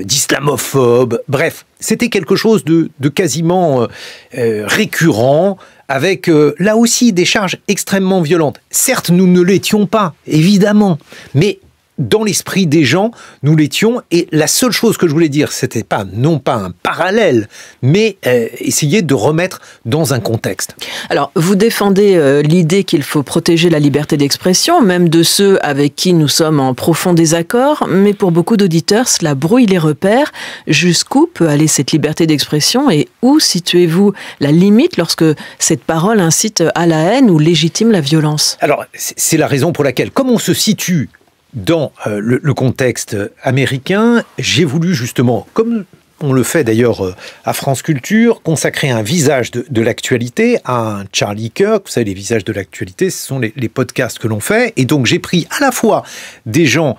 d'islamophobe. Bref, c'était quelque chose de quasiment récurrent, avec là aussi des charges extrêmement violentes. Certes, nous ne l'étions pas, évidemment, mais dans l'esprit des gens, nous l'étions. Et la seule chose que je voulais dire, c'était non pas un parallèle, mais essayer de remettre dans un contexte. Alors, vous défendez l'idée qu'il faut protéger la liberté d'expression, même de ceux avec qui nous sommes en profond désaccord, mais pour beaucoup d'auditeurs, cela brouille les repères. Jusqu'où peut aller cette liberté d'expression et où situez-vous la limite lorsque cette parole incite à la haine ou légitime la violence? Alors, c'est la raison pour laquelle, comme on se situe dans le contexte américain, j'ai voulu justement, comme on le fait d'ailleurs à France Culture, consacrer un visage de l'actualité à un Charlie Kirk. Vous savez, les visages de l'actualité, ce sont les podcasts que l'on fait. Et donc, j'ai pris à la fois des gens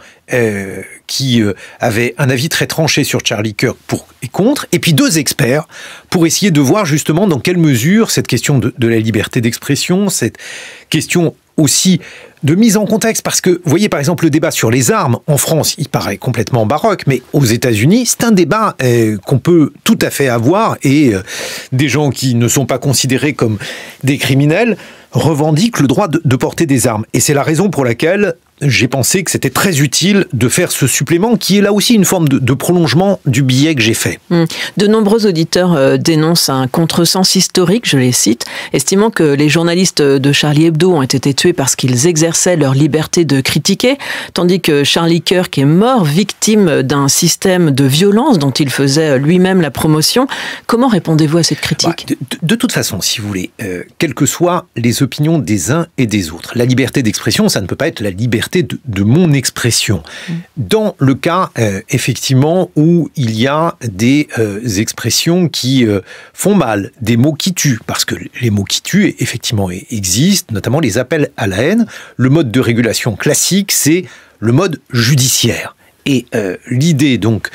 qui avaient un avis très tranché sur Charlie Kirk pour et contre, et puis 2 experts pour essayer de voir justement dans quelle mesure cette question de la liberté d'expression, cette question aussi de mise en contexte, parce que, vous voyez, par exemple, le débat sur les armes, en France, il paraît complètement baroque, mais aux États-Unis, c'est un débat qu'on peut tout à fait avoir, et des gens qui ne sont pas considérés comme des criminels revendiquent le droit de porter des armes. Et c'est la raison pour laquelle j'ai pensé que c'était très utile de faire ce supplément qui est là aussi une forme de prolongement du billet que j'ai fait. De nombreux auditeurs dénoncent un contresens historique, je les cite, estimant que les journalistes de Charlie Hebdo ont été tués parce qu'ils exerçaient leur liberté de critiquer, tandis que Charlie Kirk est mort victime d'un système de violence dont il faisait lui-même la promotion. Comment répondez-vous à cette critique ? De toute façon, si vous voulez, quelles que soient les opinions des uns et des autres, la liberté d'expression, ça ne peut pas être la liberté de mon expression. Dans le cas, effectivement, où il y a des expressions qui font mal, des mots qui tuent, parce que les mots qui tuent, effectivement, existent, notamment les appels à la haine. Le mode de régulation classique, c'est le mode judiciaire. Et l'idée donc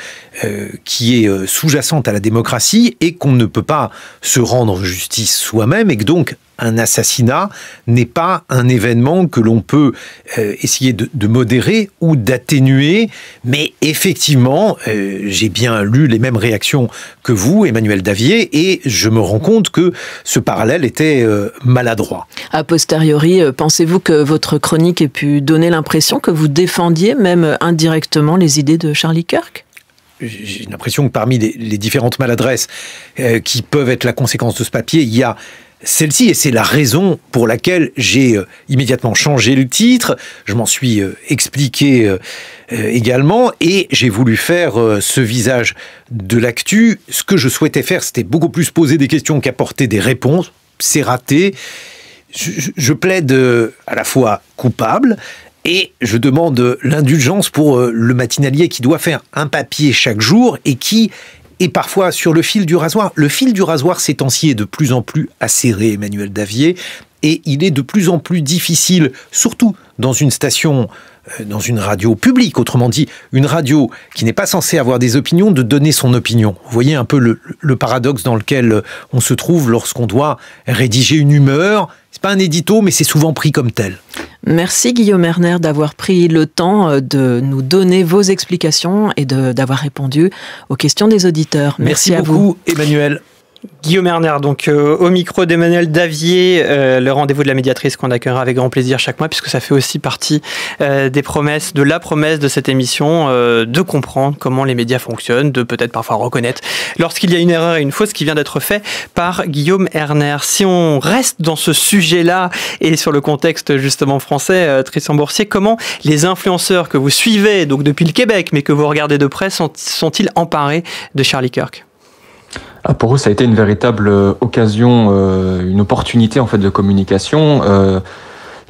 qui est sous-jacente à la démocratie est qu'on ne peut pas se rendre justice soi-même et que donc un assassinat n'est pas un événement que l'on peut essayer de modérer ou d'atténuer. Mais effectivement, j'ai bien lu les mêmes réactions que vous, Emmanuel Davier, et je me rends compte que ce parallèle était maladroit. A posteriori, pensez-vous que votre chronique ait pu donner l'impression que vous défendiez même indirectement les idées de Charlie Kirk ? J'ai l'impression que parmi les différentes maladresses qui peuvent être la conséquence de ce papier, il y a celle-ci, et c'est la raison pour laquelle j'ai immédiatement changé le titre, je m'en suis expliqué également, et j'ai voulu faire ce visage de l'actu. Ce que je souhaitais faire, c'était beaucoup plus poser des questions qu'apporter des réponses. C'est raté. Je plaide à la fois coupable, et je demande l'indulgence pour le matinalier qui doit faire un papier chaque jour et qui est parfois sur le fil du rasoir. Le fil du rasoir, ces temps-ci, est de plus en plus acéré, Emmanuel Davier, et il est de plus en plus difficile, surtout dans une station, dans une radio publique, autrement dit, une radio qui n'est pas censée avoir des opinions, de donner son opinion. Vous voyez un peu le paradoxe dans lequel on se trouve lorsqu'on doit rédiger une humeur. C'est pas un édito, mais c'est souvent pris comme tel. Merci Guillaume Erner d'avoir pris le temps de nous donner vos explications et d'avoir répondu aux questions des auditeurs. Merci à beaucoup, Emmanuel. Guillaume Erner, donc au micro d'Emmanuel Davier, le rendez-vous de la médiatrice qu'on accueillera avec grand plaisir chaque mois, puisque ça fait aussi partie des promesses, de la promesse de cette émission, de comprendre comment les médias fonctionnent, de peut-être parfois reconnaître lorsqu'il y a une erreur et une fausse qui vient d'être fait par Guillaume Erner. Si on reste dans ce sujet-là et sur le contexte justement français, Tristan Boursier, comment les influenceurs que vous suivez, donc depuis le Québec, mais que vous regardez de près, sont-ils emparés de Charlie Kirk ? Pour eux, ça a été une véritable occasion, une opportunité en fait de communication.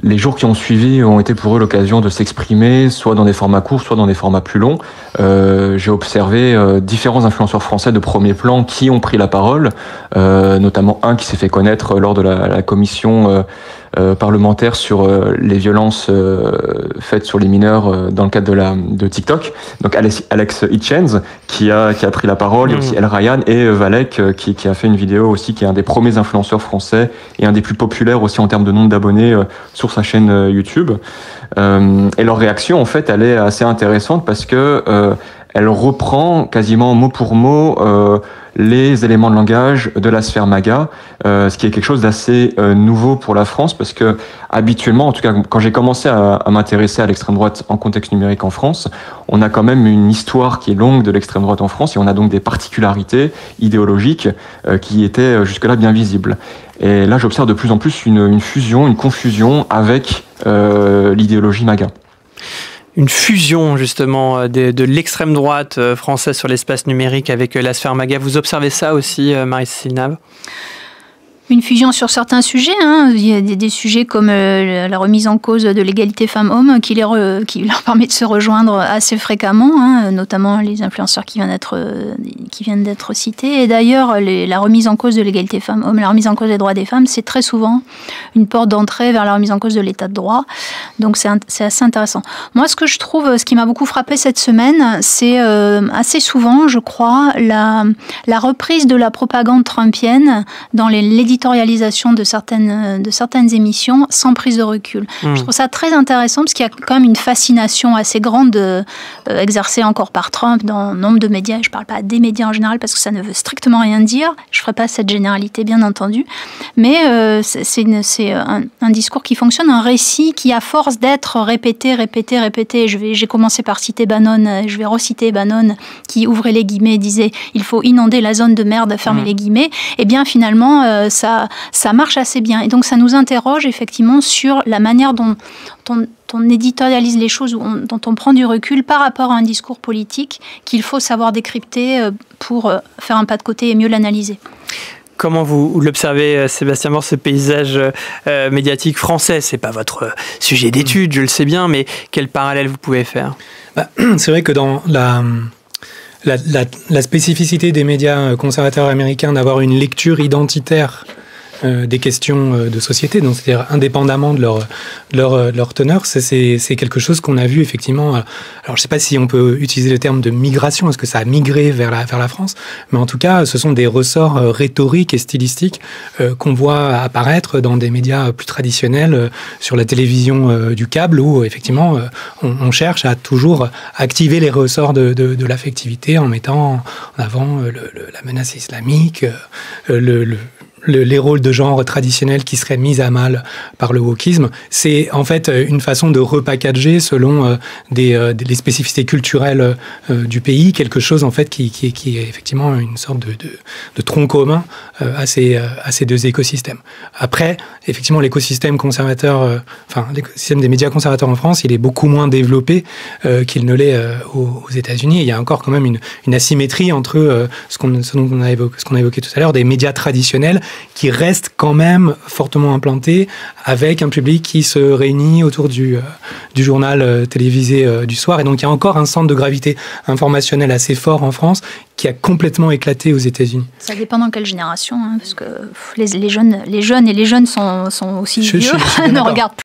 Les jours qui ont suivi ont été pour eux l'occasion de s'exprimer, soit dans des formats courts, soit dans des formats plus longs. J'ai observé différents influenceurs français de premier plan qui ont pris la parole, notamment un qui s'est fait connaître lors de la commission parlementaire sur les violences faites sur les mineurs dans le cadre de TikTok. Donc Alex Hitchens qui a pris la parole, il y a aussi El Ryan et Valek qui a fait une vidéo aussi, qui est un des premiers influenceurs français et un des plus populaires aussi en termes de nombre d'abonnés sur sa chaîne YouTube. Et leur réaction, en fait, elle est assez intéressante parce que elle reprend quasiment mot pour mot les éléments de langage de la sphère MAGA, ce qui est quelque chose d'assez nouveau pour la France, parce que habituellement, en tout cas quand j'ai commencé à m'intéresser à l'extrême droite en contexte numérique en France, on a quand même une histoire qui est longue de l'extrême droite en France, et on a donc des particularités idéologiques qui étaient jusque-là bien visibles. Et là, j'observe de plus en plus une fusion, une confusion avec l'idéologie MAGA. Une fusion justement de l'extrême droite française sur l'espace numérique avec la sphère MAGA. Vous observez ça aussi, Marie-Cécile Nave ? Une fusion sur certains sujets. Il y a des sujets comme la remise en cause de l'égalité femmes-hommes qui leur permet de se rejoindre assez fréquemment, notamment les influenceurs qui viennent d'être cités. Et d'ailleurs, la remise en cause de l'égalité femmes-hommes, la remise en cause des droits des femmes, c'est très souvent une porte d'entrée vers la remise en cause de l'état de droit. Donc c'est assez intéressant. Moi, ce qui m'a beaucoup frappé cette semaine, c'est assez souvent, je crois, la reprise de la propagande trumpienne dans l'éditorialisation de certaines émissions sans prise de recul. Je trouve ça très intéressant parce qu'il y a quand même une fascination assez grande exercée encore par Trump dans nombre de médias. Je ne parle pas des médias en général parce que ça ne veut strictement rien dire. Je ne ferai pas cette généralité, bien entendu. Mais c'est un discours qui fonctionne, un récit qui, à force d'être répété. J'ai commencé par citer Bannon, je vais reciter Bannon qui ouvrait les guillemets et disait « il faut inonder la zone de merde, fermer les guillemets ». Et bien finalement, ça marche assez bien. Et donc ça nous interroge effectivement sur la manière dont on éditorialise les choses, dont on prend du recul par rapport à un discours politique qu'il faut savoir décrypter pour faire un pas de côté et mieux l'analyser. Comment vous l'observez, Sébastien Morse, ce paysage médiatique français? C'est pas votre sujet d'étude, je le sais bien, mais quel parallèle vous pouvez faire? C'est vrai que dans la spécificité des médias conservateurs américains d'avoir une lecture identitaire des questions de société, donc c'est-à-dire indépendamment de leur teneur, c'est quelque chose qu'on a vu effectivement. Alors je ne sais pas si on peut utiliser le terme de migration, est-ce que ça a migré vers la France, mais en tout cas ce sont des ressorts rhétoriques et stylistiques qu'on voit apparaître dans des médias plus traditionnels, sur la télévision du câble, où effectivement on cherche à toujours activer les ressorts de l'affectivité en mettant en avant la menace islamique, les rôles de genre traditionnels qui seraient mis à mal par le wokisme. C'est en fait une façon de repackager selon les spécificités culturelles du pays, quelque chose en fait qui est effectivement une sorte de tronc commun à ces deux écosystèmes. Après, effectivement, l'écosystème conservateur, l'écosystème des médias conservateurs en France, il est beaucoup moins développé qu'il ne l'est aux États-Unis. Il y a encore quand même une asymétrie entre ce qu'on a évoqué tout à l'heure, des médias traditionnels qui restent quand même fortement implantés avec un public qui se réunit autour du journal télévisé du soir. Et donc il y a encore un centre de gravité informationnel assez fort en France qui a complètement éclaté aux États-Unis. Ça dépend dans quelle génération, parce que les jeunes sont aussi vieux, ne regardent